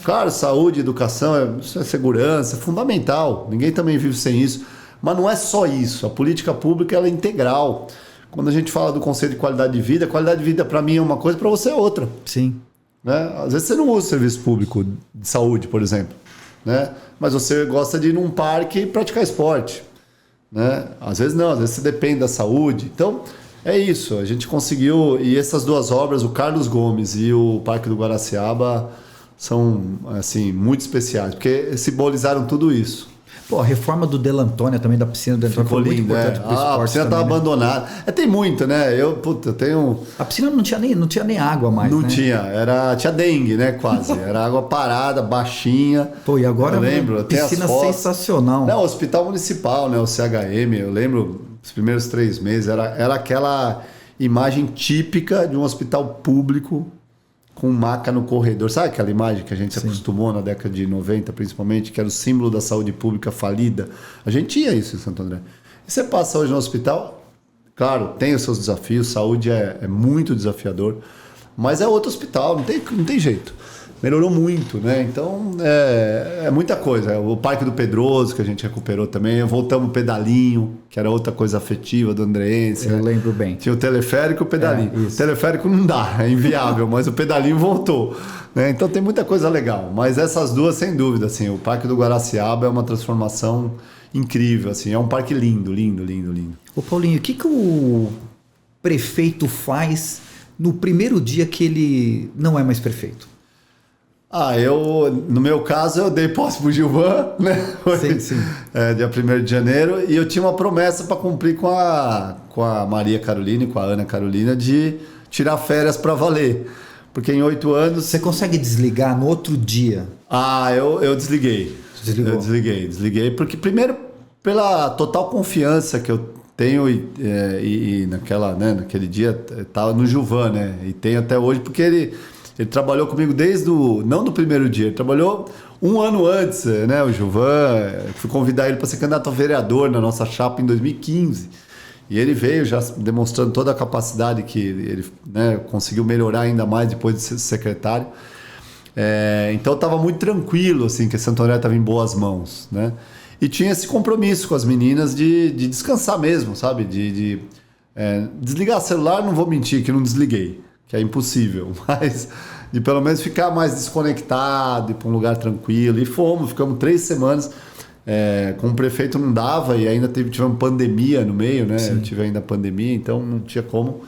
Claro, saúde, educação, isso é segurança, é fundamental. Ninguém também vive sem isso. Mas não é só isso. A política pública ela é integral. Quando a gente fala do conceito de qualidade de vida para mim é uma coisa, para você é outra. Sim. Né? Às vezes você não usa o serviço público de saúde, por exemplo. Né? Mas você gosta de ir num parque e praticar esporte. Né? Às vezes não, às vezes você depende da saúde. Então, é isso. A gente conseguiu... E essas duas obras, o Carlos Gomes e o Parque do Guaraciaba, são assim, muito especiais, porque simbolizaram tudo isso. Pô, a reforma do Delantônia também, da piscina do Delantônia, foi muito importante pro esporte. A piscina estava abandonada. Tem muito, né? Eu tenho... A piscina não tinha nem água mais, Não né? tinha dengue, né? Quase. Era água parada, baixinha. Pô, e agora eu lembro, piscina sensacional. Não, o Hospital Municipal, né? O CHM, eu lembro, os primeiros 3 meses, era aquela imagem típica de um hospital público com maca no corredor. Sabe aquela imagem que a gente se acostumou na década de 90, principalmente, que era o símbolo da saúde pública falida? A gente tinha isso em Santo André. E você passa hoje no hospital, claro, tem os seus desafios, saúde é muito desafiador, mas é outro hospital, não tem jeito. Melhorou muito, né? Então, é muita coisa. O Parque do Pedroso, que a gente recuperou também. Voltamos o pedalinho, que era outra coisa afetiva do andreense. Eu lembro bem. Tinha o teleférico e o pedalinho. O teleférico não dá, é inviável, mas o pedalinho voltou. Né? Então, tem muita coisa legal. Mas essas duas, sem dúvida, assim, o Parque do Guaraciaba é uma transformação incrível. Assim, é um parque lindo, lindo, lindo, lindo. Ô, Paulinho, o que o prefeito faz no primeiro dia que ele não é mais prefeito? No meu caso, eu dei posse pro Gilvan, né? Sim. Dia 1º de janeiro, e eu tinha uma promessa para cumprir com a Maria Carolina e com a Ana Carolina de tirar férias para valer. Porque em 8 anos... Você consegue desligar no outro dia? Eu desliguei. Desligou? Eu desliguei, porque primeiro pela total confiança que eu tenho e naquele dia estava no Gilvan, né? E tenho até hoje, porque ele trabalhou comigo não do primeiro dia, ele trabalhou 1 ano antes, né? O Gilvan, fui convidar ele para ser candidato a vereador na nossa chapa em 2015. E ele veio já demonstrando toda a capacidade que ele, né, conseguiu melhorar ainda mais depois de ser secretário. Então eu estava muito tranquilo, assim, que Santo André estava em boas mãos, né? E tinha esse compromisso com as meninas de descansar mesmo, sabe? Desligar celular, não vou mentir que não desliguei, que é impossível, mas de pelo menos ficar mais desconectado, ir para um lugar tranquilo. E ficamos 3 semanas. Com o prefeito não dava, e ainda tivemos pandemia no meio, né? Sim. Eu tive ainda pandemia, então não tinha como.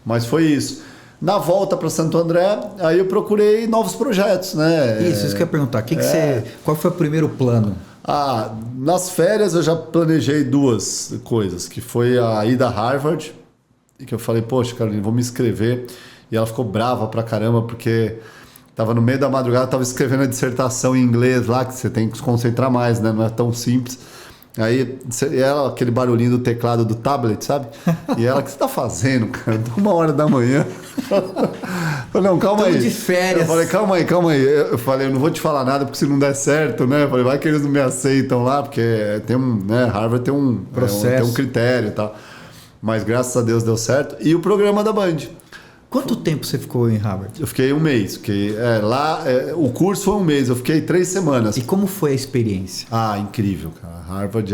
Mas foi isso. Na volta para Santo André, aí eu procurei novos projetos, né? Isso que eu ia perguntar. Qual foi o primeiro plano? Nas férias eu já planejei 2 coisas, que foi a ida a Harvard, e que eu falei, poxa, Carolina, vou me inscrever. E ela ficou brava pra caramba, porque estava no meio da madrugada, estava escrevendo a dissertação em inglês lá, que você tem que se concentrar mais, né? Não é tão simples. Aí, aquele barulhinho do teclado do tablet, sabe? E ela, o que você tá fazendo, cara? 1h da manhã. Eu falei, não, calma aí. De férias. Eu falei, calma aí. Eu falei, eu não vou te falar nada, porque se não der certo, né? Eu falei, vai que eles não me aceitam lá, porque Harvard tem um processo, tem um critério e tal. Mas graças a Deus deu certo. E o programa da Band. Quanto tempo você ficou em Harvard? Eu fiquei 1 mês. O curso foi 1 mês, eu fiquei 3 semanas. E como foi a experiência? Incrível, cara. Harvard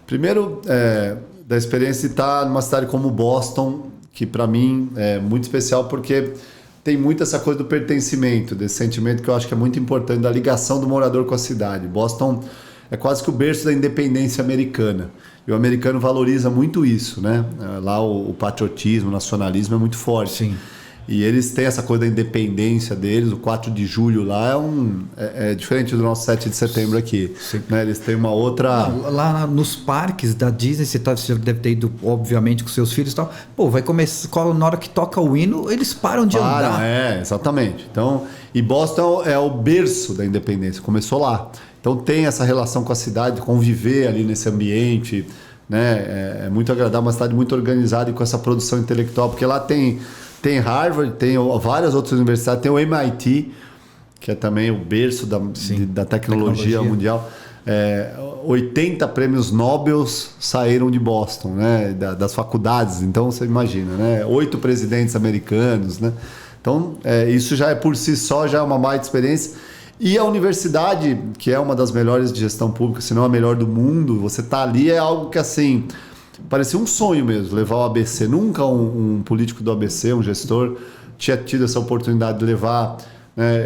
primeiro, da experiência de estar numa cidade como Boston, que para mim é muito especial, porque tem muito essa coisa do pertencimento, desse sentimento que eu acho que é muito importante, da ligação do morador com a cidade. Boston é quase que o berço da independência americana. E o americano valoriza muito isso, né? Lá o patriotismo, o nacionalismo é muito forte. Sim. E eles têm essa coisa da independência deles, o 4 de julho lá é diferente do nosso 7 de setembro aqui. Né? Eles têm uma outra... Não, lá nos parques da Disney, você deve ter ido, obviamente, com seus filhos e tal. Pô, vai começar, na hora que toca o hino, eles param de andar. Exatamente. Então, e Boston é o berço da independência, começou lá. Então tem essa relação com a cidade, conviver ali nesse ambiente, né? É muito agradável, uma cidade muito organizada e com essa produção intelectual, porque lá tem Harvard, tem várias outras universidades, tem o MIT, que é também o berço da tecnologia mundial. 80 prêmios Nobel saíram de Boston, né? Das faculdades, então você imagina, né? 8 presidentes americanos, né? Então, isso já por si só já é uma baita experiência. E a universidade, que é uma das melhores de gestão pública, se não a melhor do mundo, você tá ali, é algo que assim... Parecia um sonho mesmo, levar o ABC. Nunca um político do ABC, um gestor, tinha tido essa oportunidade de levar...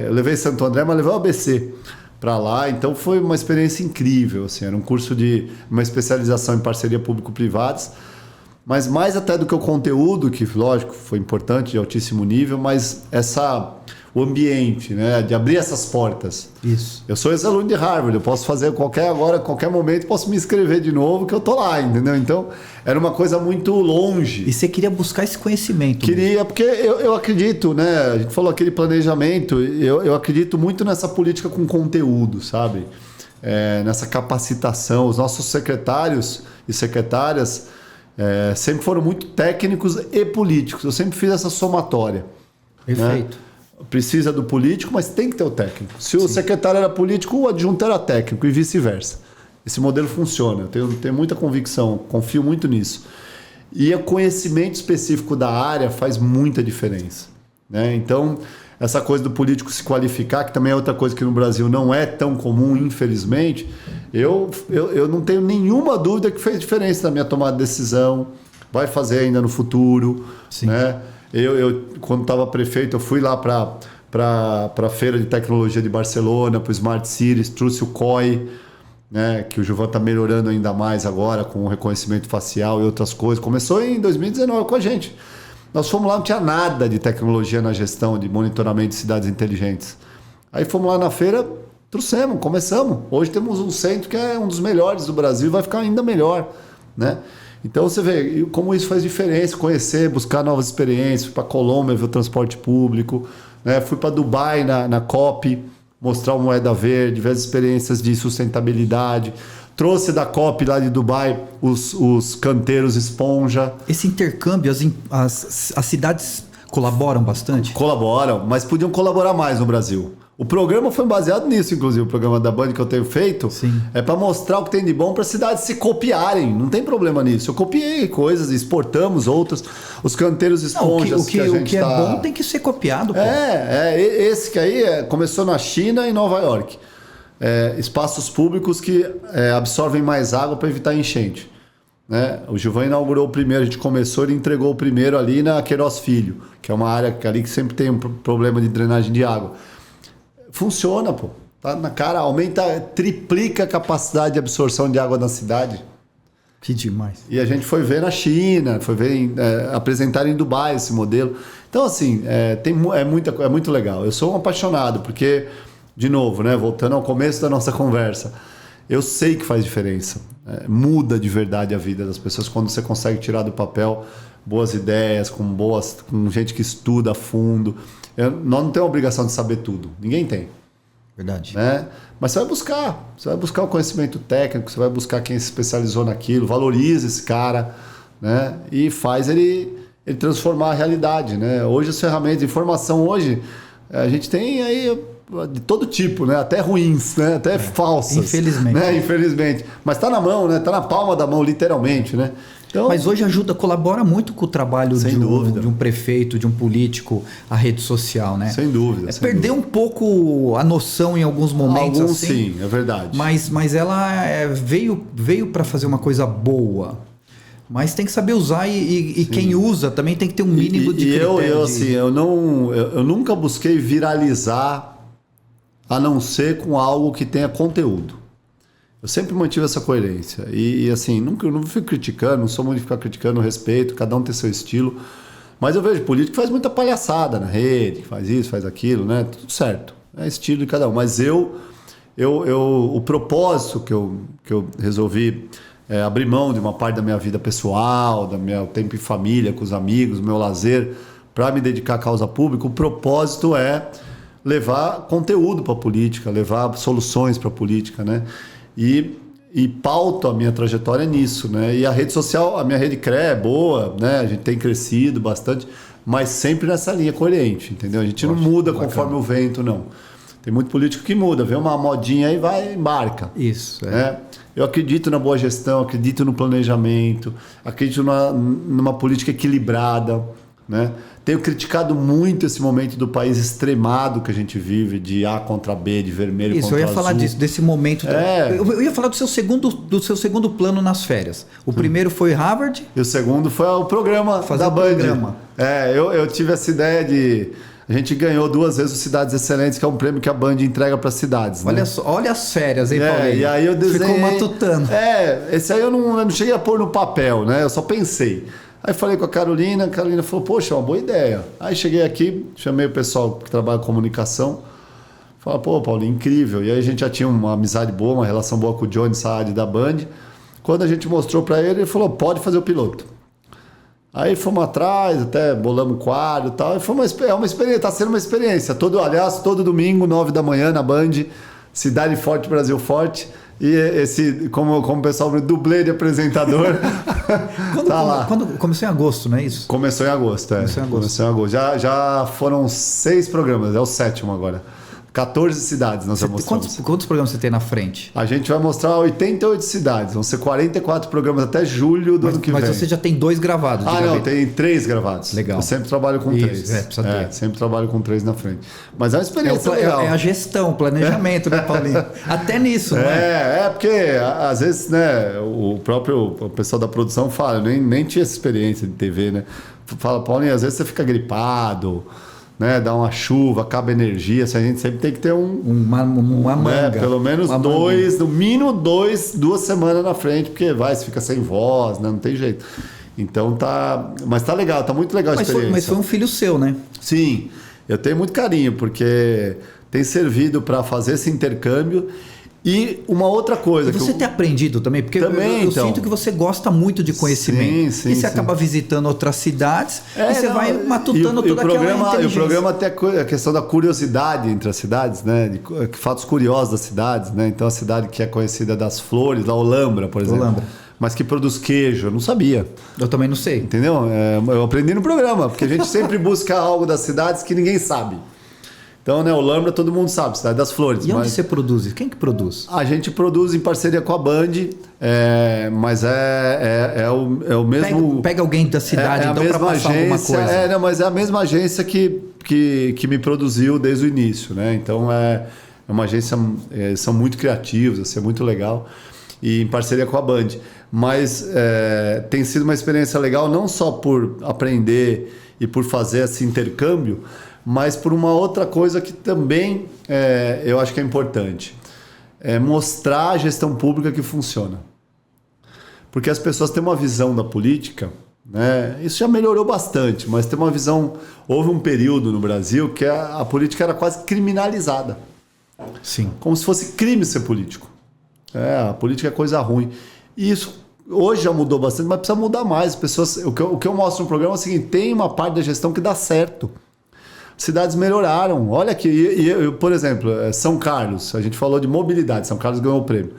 Eu levei Santo André, mas levei o ABC para lá. Então foi uma experiência incrível. Assim, era um curso de uma especialização em parceria público-privadas. Mas mais até do que o conteúdo, que lógico foi importante, de altíssimo nível, mas o ambiente, né? De abrir essas portas. Isso. Eu sou ex-aluno de Harvard, eu posso fazer qualquer momento, posso me inscrever de novo, que eu tô lá, entendeu? Então, era uma coisa muito longe. E você queria buscar esse conhecimento? Queria, porque eu acredito, né? A gente falou aquele planejamento, eu acredito muito nessa política com conteúdo, sabe? Nessa capacitação. Os nossos secretários e secretárias sempre foram muito técnicos e políticos. Eu sempre fiz essa somatória. Perfeito. Né? Precisa do político, mas tem que ter o técnico. Se o secretário era político, o adjunto era técnico e vice-versa. Esse modelo funciona, eu tenho muita convicção, confio muito nisso. E o conhecimento específico da área faz muita diferença. Né? Então, essa coisa do político se qualificar, que também é outra coisa que no Brasil não é tão comum, infelizmente, eu não tenho nenhuma dúvida que fez diferença na minha tomada de decisão, vai fazer ainda no futuro. Sim. Né? Eu quando estava prefeito, eu fui lá para a Feira de Tecnologia de Barcelona, para o Smart Cities, trouxe o COI, né, que o Gilvan está melhorando ainda mais agora, com o reconhecimento facial e outras coisas. Começou em 2019 com a gente. Nós fomos lá, não tinha nada de tecnologia na gestão, de monitoramento de cidades inteligentes. Aí fomos lá na feira, trouxemos, começamos. Hoje temos um centro que é um dos melhores do Brasil e vai ficar ainda melhor, né? Então você vê como isso faz diferença, conhecer, buscar novas experiências. Fui para Colômbia ver o transporte público, né? Fui para Dubai na COP, mostrar o Moeda Verde, ver as experiências de sustentabilidade. Trouxe da COP lá de Dubai os canteiros esponja. Esse intercâmbio, as cidades colaboram bastante? Colaboram, mas podiam colaborar mais no Brasil. O programa foi baseado nisso, inclusive, o programa da Band que eu tenho feito. Sim. É para mostrar o que tem de bom para as cidades se copiarem. Não tem problema nisso. Eu copiei coisas, exportamos outras. Os canteiros esponjas o que é bom tem que ser copiado. Pô. Esse que aí começou na China e Nova York. Espaços públicos que absorvem mais água para evitar enchente. Né? O Gilvan inaugurou o primeiro, a gente começou, ele entregou o primeiro ali na Queiroz Filho, que é uma área ali que sempre tem um problema de drenagem de água. Funciona, pô. Tá na cara, triplica a capacidade de absorção de água na cidade. Que demais. E a gente foi ver na China, foi ver apresentar em Dubai esse modelo. Então, assim, é muito legal. Eu sou um apaixonado, porque, de novo, né, voltando ao começo da nossa conversa, eu sei que faz diferença. Muda de verdade a vida das pessoas quando você consegue tirar do papel boas ideias, com gente que estuda a fundo. Nós não temos a obrigação de saber tudo. Ninguém tem. Verdade. Né? Mas você vai buscar o conhecimento técnico, você vai buscar quem se especializou naquilo, valoriza esse cara, né? E faz ele transformar a realidade. Né? Hoje as ferramentas de informação, a gente tem aí de todo tipo, né? Até ruins, né? Até falsas. Infelizmente. Né? Infelizmente. Mas está na mão, né? Está na palma da mão, literalmente. Né? Então, mas hoje colabora muito com o trabalho de um prefeito, de um político, a rede social, né? Sem dúvida. Perder um pouco a noção em alguns momentos. Sim, é verdade. Mas ela veio para fazer uma coisa boa. Mas tem que saber usar e quem usa também tem que ter um mínimo de critério. Eu nunca busquei viralizar a não ser com algo que tenha conteúdo. Eu sempre mantive essa coerência. E assim, nunca, eu não fico criticando, não sou muito de ficar criticando, respeito, cada um tem seu estilo. Mas eu vejo político que faz muita palhaçada na rede, faz isso, faz aquilo, né? Tudo certo. É estilo de cada um. Mas o propósito que eu resolvi abrir mão de uma parte da minha vida pessoal, do meu tempo em família, com os amigos, meu lazer, para me dedicar à causa pública, o propósito é levar conteúdo para a política, levar soluções para a política, né? E pauto a minha trajetória nisso, né? E a rede social, a minha rede CRE é boa, né? A gente tem crescido bastante, mas sempre nessa linha coerente, entendeu? A gente não muda conforme o vento, não. Tem muito político que muda, vê uma modinha aí, vai e embarca. Isso, né? Eu acredito na boa gestão, acredito no planejamento, acredito numa política equilibrada, né? Tenho criticado muito esse momento do país extremado que a gente vive, de A contra B, de vermelho Isso, contra azul. eu ia falar disso, desse momento. Eu ia falar do seu segundo plano nas férias. O primeiro foi Harvard. E o segundo foi o programa da Band. Eu tive essa ideia de... A gente ganhou 2 vezes o Cidades Excelentes, que é um prêmio que a Band entrega para as cidades. Olha né? só, olha as férias, hein, Paulinho? E aí eu desenhei... Ficou matutando. Esse aí eu não cheguei a pôr no papel, né? Eu só pensei. Aí falei com a Carolina falou, poxa, é uma boa ideia. Aí cheguei aqui, chamei o pessoal que trabalha com comunicação, falei, pô, Paulinho, incrível. E aí a gente já tinha uma amizade boa, uma relação boa com o Johnny Saad da Band. Quando a gente mostrou para ele, ele falou, pode fazer o piloto. Aí fomos atrás, até bolamos quadro e tal. E foi uma experiência, tá sendo uma experiência. Todo domingo, 9 da manhã, na Band, Cidade Forte, Brasil Forte. E esse, como o pessoal me dublê de apresentador, quando começou em agosto, não é isso? Começou em agosto, Começou em agosto. Já foram 6 programas, é o 7º agora. 14 cidades nós vamos mostrar. Quantos programas você tem na frente? A gente vai mostrar 88 cidades. Vão ser 44 programas até julho do ano que vem. Mas você já tem 2 gravados. Não, tem 3 gravados. Legal. Eu sempre trabalho com 3. Sempre trabalho com 3 na frente. Mas é uma experiência legal. É a gestão, o planejamento, né, Paulinho? Até nisso, né? Porque às vezes, né, o pessoal da produção fala, nem tinha essa experiência de TV, né? Fala, Paulinho, às vezes você fica gripado, né, dá uma chuva, acaba energia, a gente sempre tem que ter uma manga. Pelo menos no mínimo 2 semanas na frente, porque você fica sem voz, né, não tem jeito. Então mas tá legal, tá muito legal a experiência. Mas foi um filho seu, né? Sim, eu tenho muito carinho, porque tem servido para fazer esse intercâmbio. E uma outra coisa... E você tem aprendido também? Porque eu sinto que você gosta muito de conhecimento. Sim, e você acaba visitando outras cidades e você vai matutando toda aquela inteligência. E o programa tem a questão da curiosidade entre as cidades, né? De fatos curiosos das cidades, né? Então a cidade que é conhecida das flores, da Olambra, por exemplo. Mas que produz queijo, eu não sabia. Eu também não sei. Entendeu? Eu aprendi no programa, porque a gente sempre busca algo das cidades que ninguém sabe. Então, né, Olambra todo mundo sabe, Cidade das Flores. E onde você produz? Quem que produz? A gente produz em parceria com a Band, mas é o mesmo... Pega alguém da cidade, então, para passar alguma coisa. Mas é a mesma agência que me produziu desde o início, né? Então, é uma agência... são muito criativos, assim, é muito legal. E em parceria com a Band. Mas tem sido uma experiência legal, não só por aprender e por fazer esse intercâmbio, mas por uma outra coisa que também eu acho que é importante. É mostrar a gestão pública que funciona. Porque as pessoas têm uma visão da política, né? Isso já melhorou bastante, mas tem uma visão... Houve um período no Brasil que a política era quase criminalizada. Sim. Como se fosse crime ser político. A política é coisa ruim. E isso hoje já mudou bastante, mas precisa mudar mais. As pessoas, o que eu mostro no programa é o seguinte, tem uma parte da gestão que dá certo. Cidades melhoraram. Olha aqui, por exemplo, São Carlos, a gente falou de mobilidade, São Carlos ganhou o prêmio.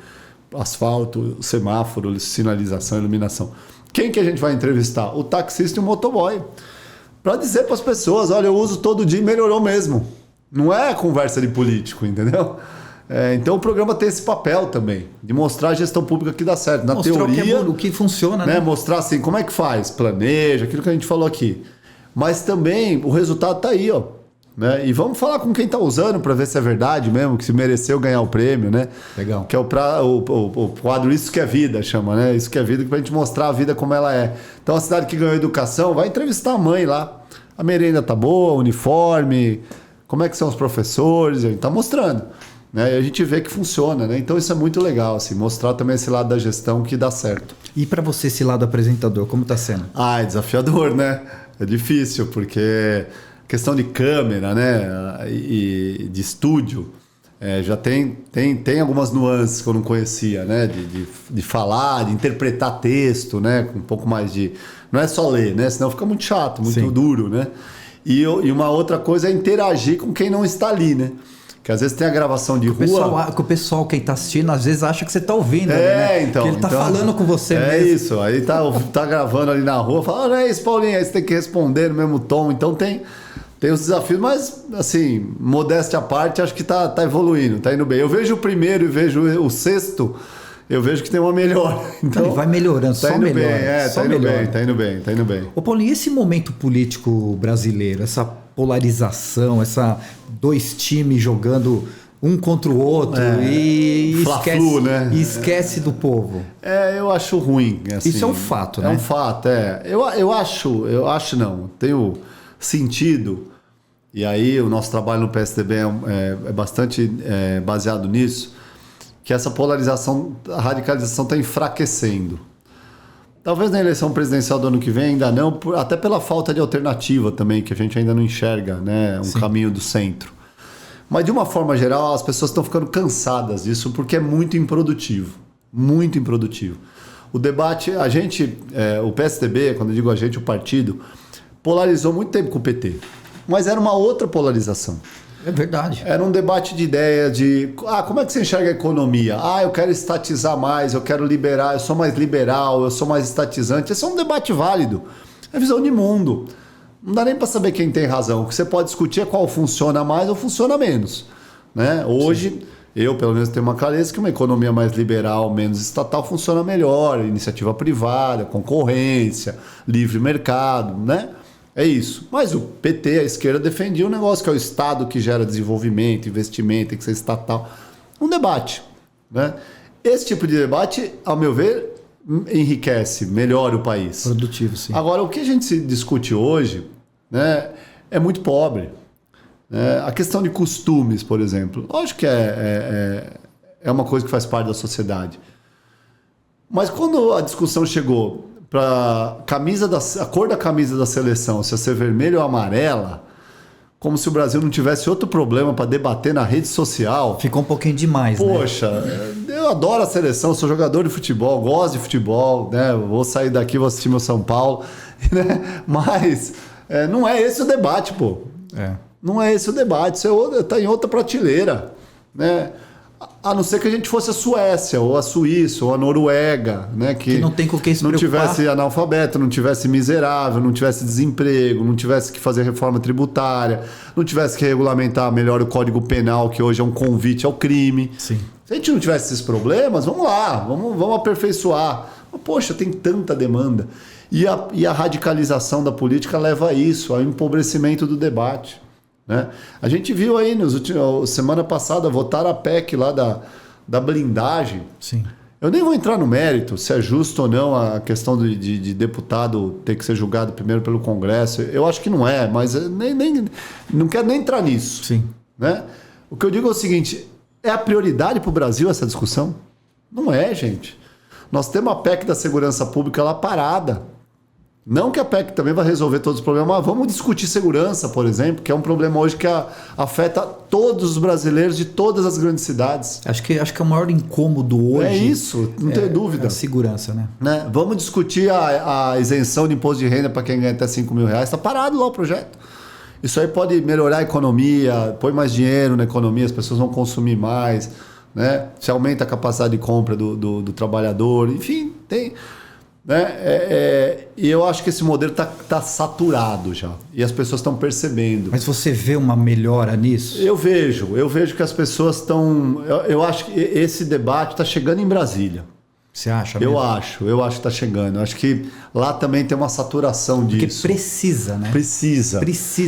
Asfalto, semáforo, sinalização, iluminação. Quem que a gente vai entrevistar? O taxista e o motoboy. Para dizer para as pessoas, olha, eu uso todo dia e melhorou mesmo. Não é conversa de político, entendeu? Então o programa tem esse papel também, de mostrar a gestão pública que dá certo. Na mostrar teoria, o que funciona, né? Mostrar assim, como é que faz? Planeja, aquilo que a gente falou aqui. Mas também o resultado está aí, ó. Né? E vamos falar com quem está usando para ver se é verdade mesmo, que se mereceu ganhar o prêmio, né? Legal. Que é o quadro Isso que é Vida, chama, né? Isso que é Vida, que para a gente mostrar a vida como ela é. Então a cidade que ganhou educação, vai entrevistar a mãe lá. A merenda tá boa, o uniforme, como é que são os professores, a gente está mostrando. né? E a gente vê que funciona, né? Então isso é muito legal, assim, mostrar também esse lado da gestão que dá certo. E para você, esse lado apresentador, como está sendo? É desafiador, né? É difícil, porque questão de câmera, né? E de estúdio, já tem algumas nuances que eu não conhecia, né? De falar, de interpretar texto, né? Com um pouco mais de... Não é só ler, né? Senão fica muito chato, muito Sim. duro, né? E uma outra coisa é interagir com quem não está ali, né? Que às vezes tem a gravação de rua... O pessoal, quem tá assistindo, às vezes acha que você tá ouvindo. Né? Então. Que ele tá falando com você mesmo. É isso. Aí tá gravando ali na rua, fala, olha isso, Paulinho, aí você tem que responder no mesmo tom. Então tem os desafios, mas, assim, modéstia à parte, acho que tá evoluindo, tá indo bem. Eu vejo o primeiro e vejo o sexto, eu vejo que tem uma melhora. Então, ele vai melhorando, tá só indo melhora. bem, Só tá indo melhora. bem, tá indo bem. Ô Paulinho, e esse momento político brasileiro, essa polarização, essa dois times jogando um contra o outro e Fla-Flu, né? esquece do povo. Eu acho ruim. Assim, isso é um fato, né? É um fato, Eu acho não. Tenho sentido, e aí o nosso trabalho no PSDB é bastante baseado nisso, que essa polarização, a radicalização está enfraquecendo. Talvez na eleição presidencial do ano que vem ainda não, até pela falta de alternativa também, que a gente ainda não enxerga, né? Sim. Caminho do centro. Mas de uma forma geral, as pessoas estão ficando cansadas disso porque é muito improdutivo. Muito improdutivo. O debate, o PSDB, quando eu digo a gente, o partido, polarizou muito tempo com o PT. Mas era uma outra polarização. É verdade. Era um debate de ideia de... como é que você enxerga a economia? Eu quero estatizar mais, eu quero liberar, eu sou mais liberal, eu sou mais estatizante. Esse é um debate válido. É visão de mundo. Não dá nem para saber quem tem razão. O que você pode discutir é qual funciona mais ou funciona menos. Né? Hoje, eu pelo menos tenho uma clareza que uma economia mais liberal, menos estatal, funciona melhor. Iniciativa privada, concorrência, livre mercado, né? É isso. Mas o PT, a esquerda, defendia um negócio que é o Estado que gera desenvolvimento, investimento, tem que ser estatal. Um debate. Né? Esse tipo de debate, ao meu ver, enriquece, melhora o país. Produtivo, sim. Agora, o que a gente se discute hoje, né, é muito pobre. A questão de costumes, por exemplo. Lógico que é uma coisa que faz parte da sociedade. Mas quando a discussão chegou para a cor da camisa da seleção, se ia ser vermelha ou amarela, como se o Brasil não tivesse outro problema para debater na rede social. Ficou um pouquinho demais, Poxa, eu adoro a seleção, sou jogador de futebol, gosto de futebol, né? Vou sair daqui, vou assistir meu São Paulo, né? Mas não é esse o debate, pô. Não é esse o debate, isso está em outra prateleira, né? A não ser que a gente fosse a Suécia, ou a Suíça, ou a Noruega, né? Que não tem com quem se não preocupar. tivesse analfabeto, não tivesse miserável, não tivesse desemprego, não tivesse que fazer reforma tributária, não tivesse que regulamentar melhor o Código Penal, que hoje é um convite ao crime. Sim. Se a gente não tivesse esses problemas, vamos lá, vamos aperfeiçoar. Mas, poxa, tem tanta demanda. E a radicalização da política leva a isso, ao empobrecimento do debate. Né? A gente viu aí, semana passada, votaram a PEC lá da blindagem. Sim. Eu nem vou entrar no mérito se é justo ou não a questão de deputado ter que ser julgado primeiro pelo Congresso. Eu acho que não é, mas não quero nem entrar nisso. Sim. Né? O que eu digo é o seguinte, é a prioridade para o Brasil essa discussão? Não é, gente. Nós temos a PEC da segurança pública lá parada. Não que a PEC também vai resolver todos os problemas, mas vamos discutir segurança, por exemplo, que é um problema hoje que afeta todos os brasileiros de todas as grandes cidades. Acho que é o maior incômodo hoje. É isso, não tenho dúvida. A segurança, né? Vamos discutir a isenção de imposto de renda para quem ganha até R$5.000. Está parado lá o projeto. Isso aí pode melhorar a economia, põe mais dinheiro na economia, as pessoas vão consumir mais, né? Se aumenta a capacidade de compra do trabalhador, enfim, tem... E eu acho que esse modelo tá saturado já. E as pessoas estão percebendo. Mas você vê uma melhora nisso? Eu vejo que as pessoas estão... Eu acho que esse debate está chegando em Brasília. Você acha mesmo? Eu acho que está chegando. Eu acho que lá também tem uma saturação disso. Porque precisa, né? Precisa.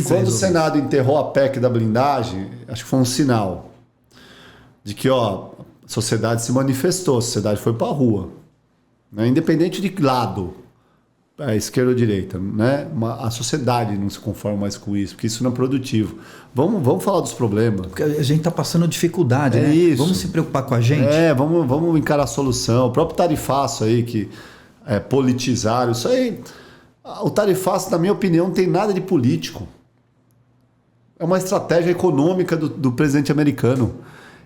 Quando o Senado enterrou a PEC da blindagem, acho que foi um sinal de que a sociedade se manifestou, a sociedade foi para a rua. Independente de lado. a esquerda ou direita, né? A sociedade não se conforma mais com isso, porque isso não é produtivo. Vamos falar dos problemas. Porque a gente está passando dificuldade, né? Isso. Vamos se preocupar com a gente? Vamos encarar a solução. O próprio tarifaço aí, que politizaram, isso aí... O tarifaço, na minha opinião, não tem nada de político. É uma estratégia econômica do presidente americano.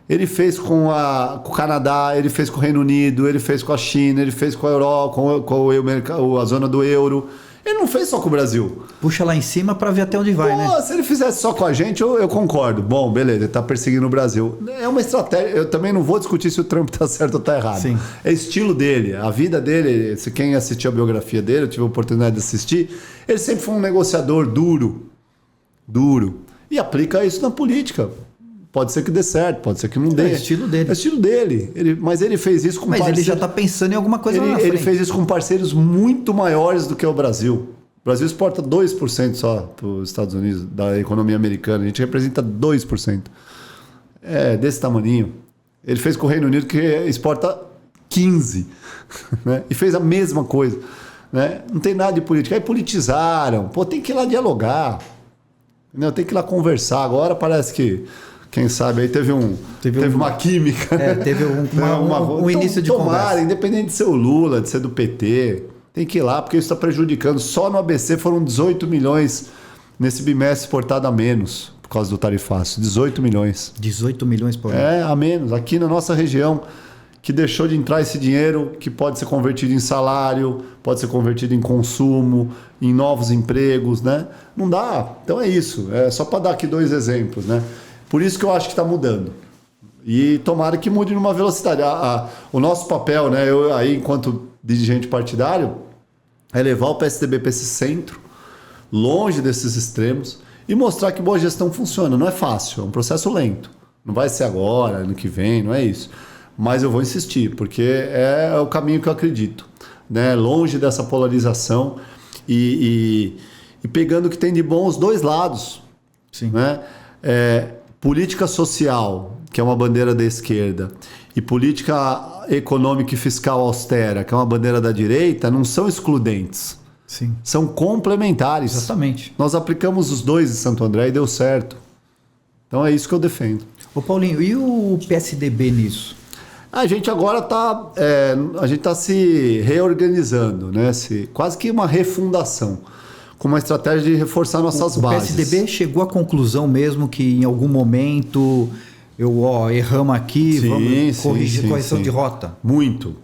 Ele fez com o Canadá, ele fez com o Reino Unido, ele fez com a China, ele fez com a Europa, com a zona do euro. Ele não fez só com o Brasil. Puxa lá em cima para ver até onde vai, né? Se ele fizesse só com a gente, eu concordo. Bom, beleza, ele está perseguindo o Brasil. É uma estratégia. Eu também não vou discutir se o Trump está certo ou está errado. Sim. É estilo dele, a vida dele. Se quem assistiu a biografia dele, eu tive a oportunidade de assistir, ele sempre foi um negociador duro. E aplica isso na política. Pode ser que dê certo, pode ser que não dê. É o estilo dele. É o estilo dele. Mas ele fez isso com Mas ele já está pensando em alguma coisa lá na frente. Ele fez isso com parceiros muito maiores do que o Brasil. O Brasil exporta 2% só para os Estados Unidos, da economia americana. A gente representa 2%. É desse tamaninho. Ele fez com o Reino Unido, que exporta 15%. Né? E fez a mesma coisa. Né? Não tem nada de política. Aí politizaram. Tem que ir lá dialogar. Não, tem que ir lá conversar. Agora parece que... Quem sabe aí teve uma química. Teve um início de conversa. Independente de ser o Lula, de ser do PT, tem que ir lá, porque isso está prejudicando. Só no ABC foram 18 milhões nesse bimestre exportado a menos, por causa do tarifaço. 18 milhões. 18 milhões por ano. A menos. Aqui na nossa região, que deixou de entrar esse dinheiro, que pode ser convertido em salário, pode ser convertido em consumo, em novos empregos, né? Não dá. Então é isso. É só para dar aqui 2 exemplos, né? Por isso que eu acho que está mudando. E tomara que mude numa velocidade. O nosso papel, né, eu aí, enquanto dirigente partidário, é levar o PSDB para esse centro, longe desses extremos, e mostrar que boa gestão funciona. Não é fácil, é um processo lento. Não vai ser agora, ano que vem, não é isso. Mas eu vou insistir, porque é o caminho que eu acredito. Né? Longe dessa polarização e pegando o que tem de bom os dois lados. Sim. Né? Política social, que é uma bandeira da esquerda, e política econômica e fiscal austera, que é uma bandeira da direita, não são excludentes. Sim. São complementares. Exatamente. Nós aplicamos os dois em Santo André e deu certo. Então é isso que eu defendo. Ô Paulinho, e o PSDB nisso? A gente agora está se reorganizando, né? Quase que uma refundação, com uma estratégia de reforçar nossas bases. O PSDB chegou à conclusão mesmo que em algum momento erramos aqui, vamos corrigir correção de rota? Muito.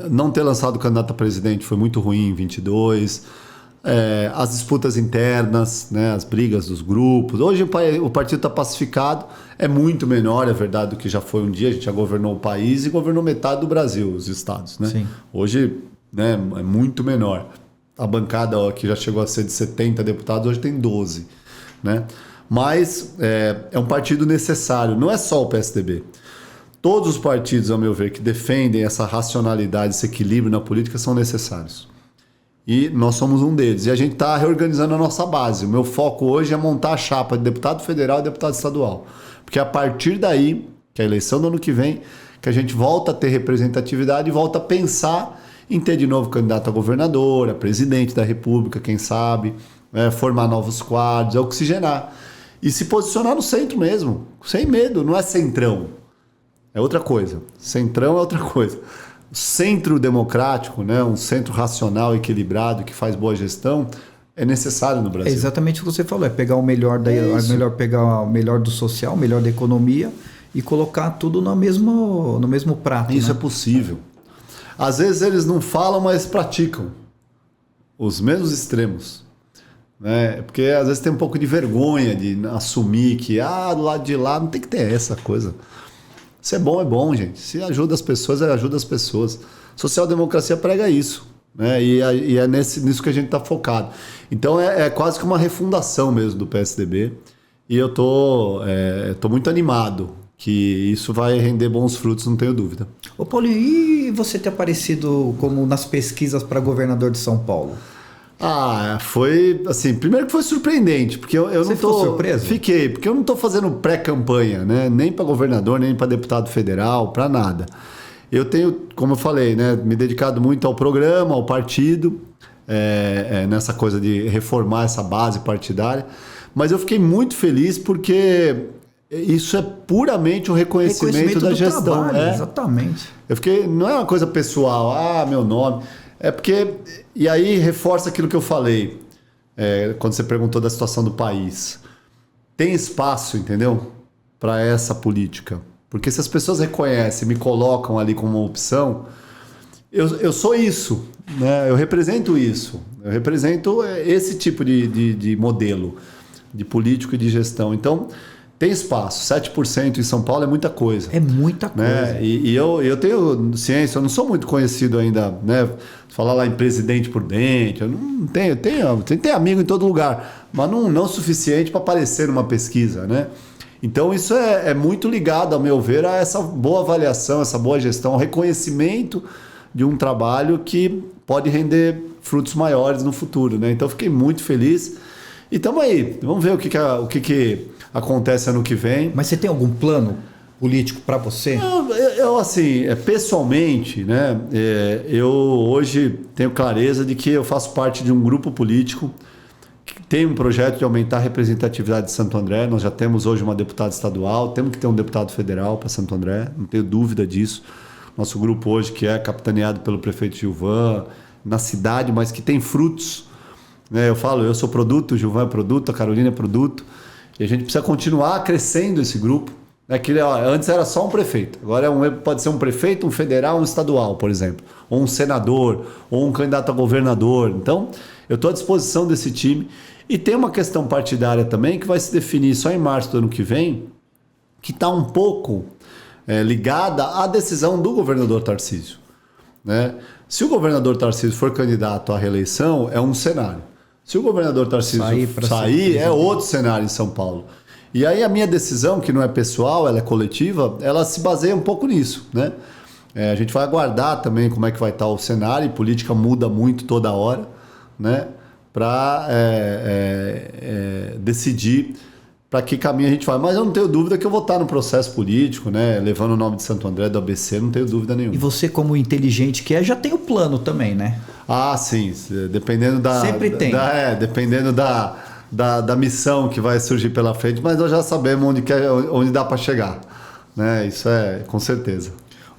Não ter lançado o candidato a presidente foi muito ruim em 22. As disputas internas, né, as brigas dos grupos. Hoje o partido está pacificado, é muito menor, é verdade, do que já foi um dia. A gente já governou o país e governou metade do Brasil, os estados. Né? Sim. Hoje, né, é muito menor. A bancada que já chegou a ser de 70 deputados, hoje tem 12. Né? Mas é um partido necessário, não é só o PSDB. Todos os partidos, ao meu ver, que defendem essa racionalidade, esse equilíbrio na política são necessários. E nós somos um deles. E a gente está reorganizando a nossa base. O meu foco hoje é montar a chapa de deputado federal e deputado estadual. Porque a partir daí, que é a eleição do ano que vem, que a gente volta a ter representatividade e volta a pensar em ter de novo candidato a governador, a presidente da República, quem sabe, formar novos quadros, oxigenar. E se posicionar no centro mesmo, sem medo, não é centrão. É outra coisa. Centrão é outra coisa. O centro democrático, né, um centro racional, equilibrado, que faz boa gestão, é necessário no Brasil. É exatamente o que você falou, pegar o melhor pegar o melhor do social, o melhor da economia e colocar tudo no mesmo prato. Isso né? é possível. Às vezes eles não falam, mas praticam. Os mesmos extremos. Né? Porque às vezes tem um pouco de vergonha de assumir que do lado de lá não tem que ter essa coisa. Se é bom, gente. Se ajuda as pessoas, ajuda as pessoas. Social-democracia prega isso. Né? E é nisso que a gente está focado. Então é quase que uma refundação mesmo do PSDB. E eu tô muito animado que isso vai render bons frutos, não tenho dúvida. Ô Paulinho, e você ter aparecido como nas pesquisas para governador de São Paulo? Foi assim, primeiro que foi surpreendente, porque eu Você não tô... ficou surpreso? Fiquei, porque eu não estou fazendo pré-campanha, né? Nem para governador, nem para deputado federal, para nada. Eu tenho, como eu falei, né, me dedicado muito ao programa, ao partido, nessa coisa de reformar essa base partidária. Mas eu fiquei muito feliz porque isso é puramente o reconhecimento da gestão. Trabalho, exatamente. Eu fiquei, não é uma coisa pessoal, meu nome. É porque, e aí reforça aquilo que eu falei, quando você perguntou da situação do país. Tem espaço, entendeu? Para essa política. Porque se as pessoas reconhecem, me colocam ali como uma opção, eu sou isso, né? Eu represento isso. Eu represento esse tipo de modelo de político e de gestão. Então, tem espaço. 7% em São Paulo é muita coisa. É muita coisa. Né? E eu tenho ciência, eu não sou muito conhecido ainda, né? Falar lá em Presidente Prudente, eu não tenho, tem amigo em todo lugar, mas não o suficiente para aparecer numa pesquisa, né? Então isso é muito ligado, ao meu ver, a essa boa avaliação, essa boa gestão, o reconhecimento de um trabalho que pode render frutos maiores no futuro, né? Então fiquei muito feliz e estamos aí, vamos ver o que acontece ano que vem. Mas você tem algum plano político para você? Eu assim, pessoalmente, né, eu hoje tenho clareza de que eu faço parte de um grupo político que tem um projeto de aumentar a representatividade de Santo André. Nós já temos hoje uma deputada estadual, temos que ter um deputado federal para Santo André, não tenho dúvida disso. Nosso grupo hoje, que é capitaneado pelo prefeito Gilvan, na cidade, mas que tem frutos. Né? Eu falo, eu sou produto, o Gilvan é produto, a Carolina é produto, e a gente precisa continuar crescendo esse grupo. Antes era só um prefeito, agora pode ser um prefeito, um federal, um estadual, por exemplo, ou um senador, ou um candidato a governador. Então, eu estou à disposição desse time. E tem uma questão partidária também que vai se definir só em março do ano que vem, que está um pouco ligada à decisão do governador Tarcísio. Né? Se o governador Tarcísio for candidato à reeleição, é um cenário. Se o governador Tarcísio sair é outro cenário em São Paulo. E aí a minha decisão, que não é pessoal, ela é coletiva, ela se baseia um pouco nisso, né? A gente vai aguardar também como é que vai estar o cenário, e política muda muito toda hora, né? Para decidir para que caminho a gente vai. Mas eu não tenho dúvida que eu vou estar no processo político, né? Levando o nome de Santo André, do ABC, não tenho dúvida nenhuma. E você, como inteligente que é, já tem o plano também, né? Ah, sim. Dependendo da... Sempre tem. Dependendo da missão que vai surgir pela frente, mas nós já sabemos onde dá para chegar, né? Isso é com certeza.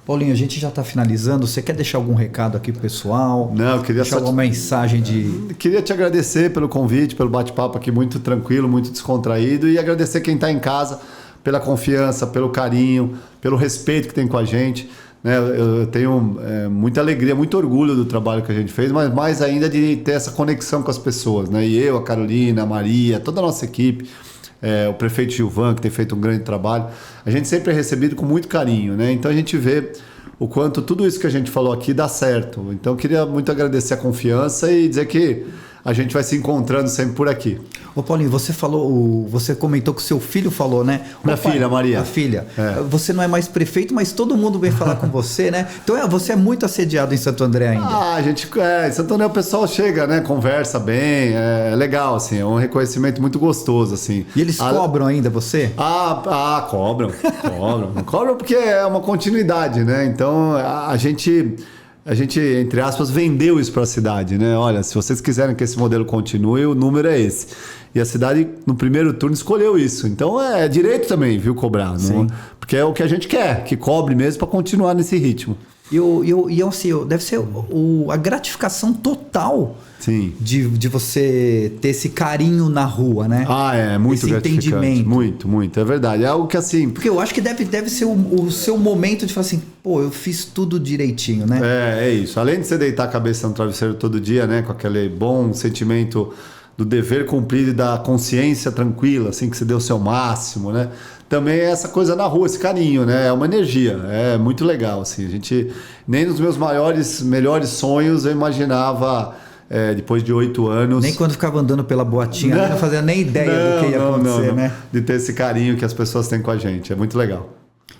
Paulinho, a gente já está finalizando. Você quer deixar algum recado aqui pro pessoal? Não, eu queria deixar alguma mensagem de... Queria te agradecer pelo convite, pelo bate-papo aqui muito tranquilo, muito descontraído, e agradecer quem está em casa pela confiança, pelo carinho, pelo respeito que tem com a gente. Né? Eu tenho muita alegria, muito orgulho do trabalho que a gente fez, mas mais ainda de ter essa conexão com as pessoas, né? E eu, a Carolina, a Maria, toda a nossa equipe, o prefeito Gilvan, que tem feito um grande trabalho, a gente sempre é recebido com muito carinho, né? Então a gente vê o quanto tudo isso que a gente falou aqui dá certo. Então eu queria muito agradecer a confiança e dizer que a gente vai se encontrando sempre por aqui. Ô Paulinho, você comentou que o seu filho falou, né? Minha filha, Maria. A filha. Você não é mais prefeito, mas todo mundo vem falar com você, né? Então você é muito assediado em Santo André ainda. Em Santo André o pessoal chega, né? Conversa bem, é legal, assim, é um reconhecimento muito gostoso, assim. E eles cobram ainda você? Cobram. Cobram porque é uma continuidade, né? Então a gente, entre aspas, vendeu isso para a cidade, né? Olha, se vocês quiserem que esse modelo continue, o número é esse. E a cidade, no primeiro turno, escolheu isso. Então é direito também, viu, cobrar. Não? Porque é o que a gente quer, que cobre mesmo para continuar nesse ritmo. E assim, deve ser a gratificação total. Sim. De você ter esse carinho na rua, né? É muito esse gratificante. Entendimento. Muito. É verdade. É algo que assim... Porque eu acho que deve ser o seu momento de falar assim, pô, eu fiz tudo direitinho, né? É isso. Além de você deitar a cabeça no travesseiro todo dia, né? Com aquele bom sentimento do dever cumprido e da consciência tranquila, assim, que você deu o seu máximo, né? Também é essa coisa na rua, esse carinho, né? É uma energia, é muito legal, assim. A gente, nem nos meus melhores sonhos eu imaginava... depois de 8 anos... Nem quando ficava andando pela boatinha, não fazia nem ideia do que ia acontecer, né? De ter esse carinho que as pessoas têm com a gente. É muito legal.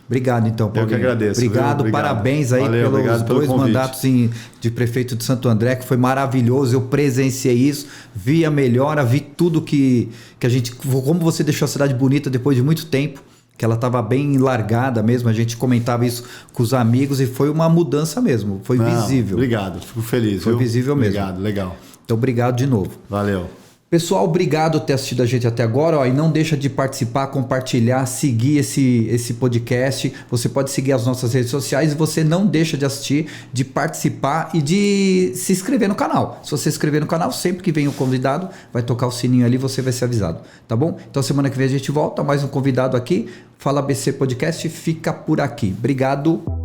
Obrigado, então, Paulinho. Eu que agradeço. Obrigado. Parabéns aí pelos 2 mandatos de prefeito de Santo André, que foi maravilhoso. Eu presenciei isso, vi a melhora, vi tudo que a gente... Como você deixou a cidade bonita depois de muito tempo, que ela estava bem largada mesmo, a gente comentava isso com os amigos e foi uma mudança mesmo, foi visível. Obrigado, fico feliz. Foi visível mesmo. Obrigado, legal. Então, obrigado de novo. Valeu. Pessoal, obrigado por ter assistido a gente até agora. Ó, e não deixa de participar, compartilhar, seguir esse podcast. Você pode seguir as nossas redes sociais e você não deixa de assistir, de participar e de se inscrever no canal. Se você se inscrever no canal, sempre que vem um convidado, vai tocar o sininho ali e você vai ser avisado. Tá bom? Então semana que vem a gente volta, mais um convidado aqui. Fala ABC Podcast, fica por aqui. Obrigado.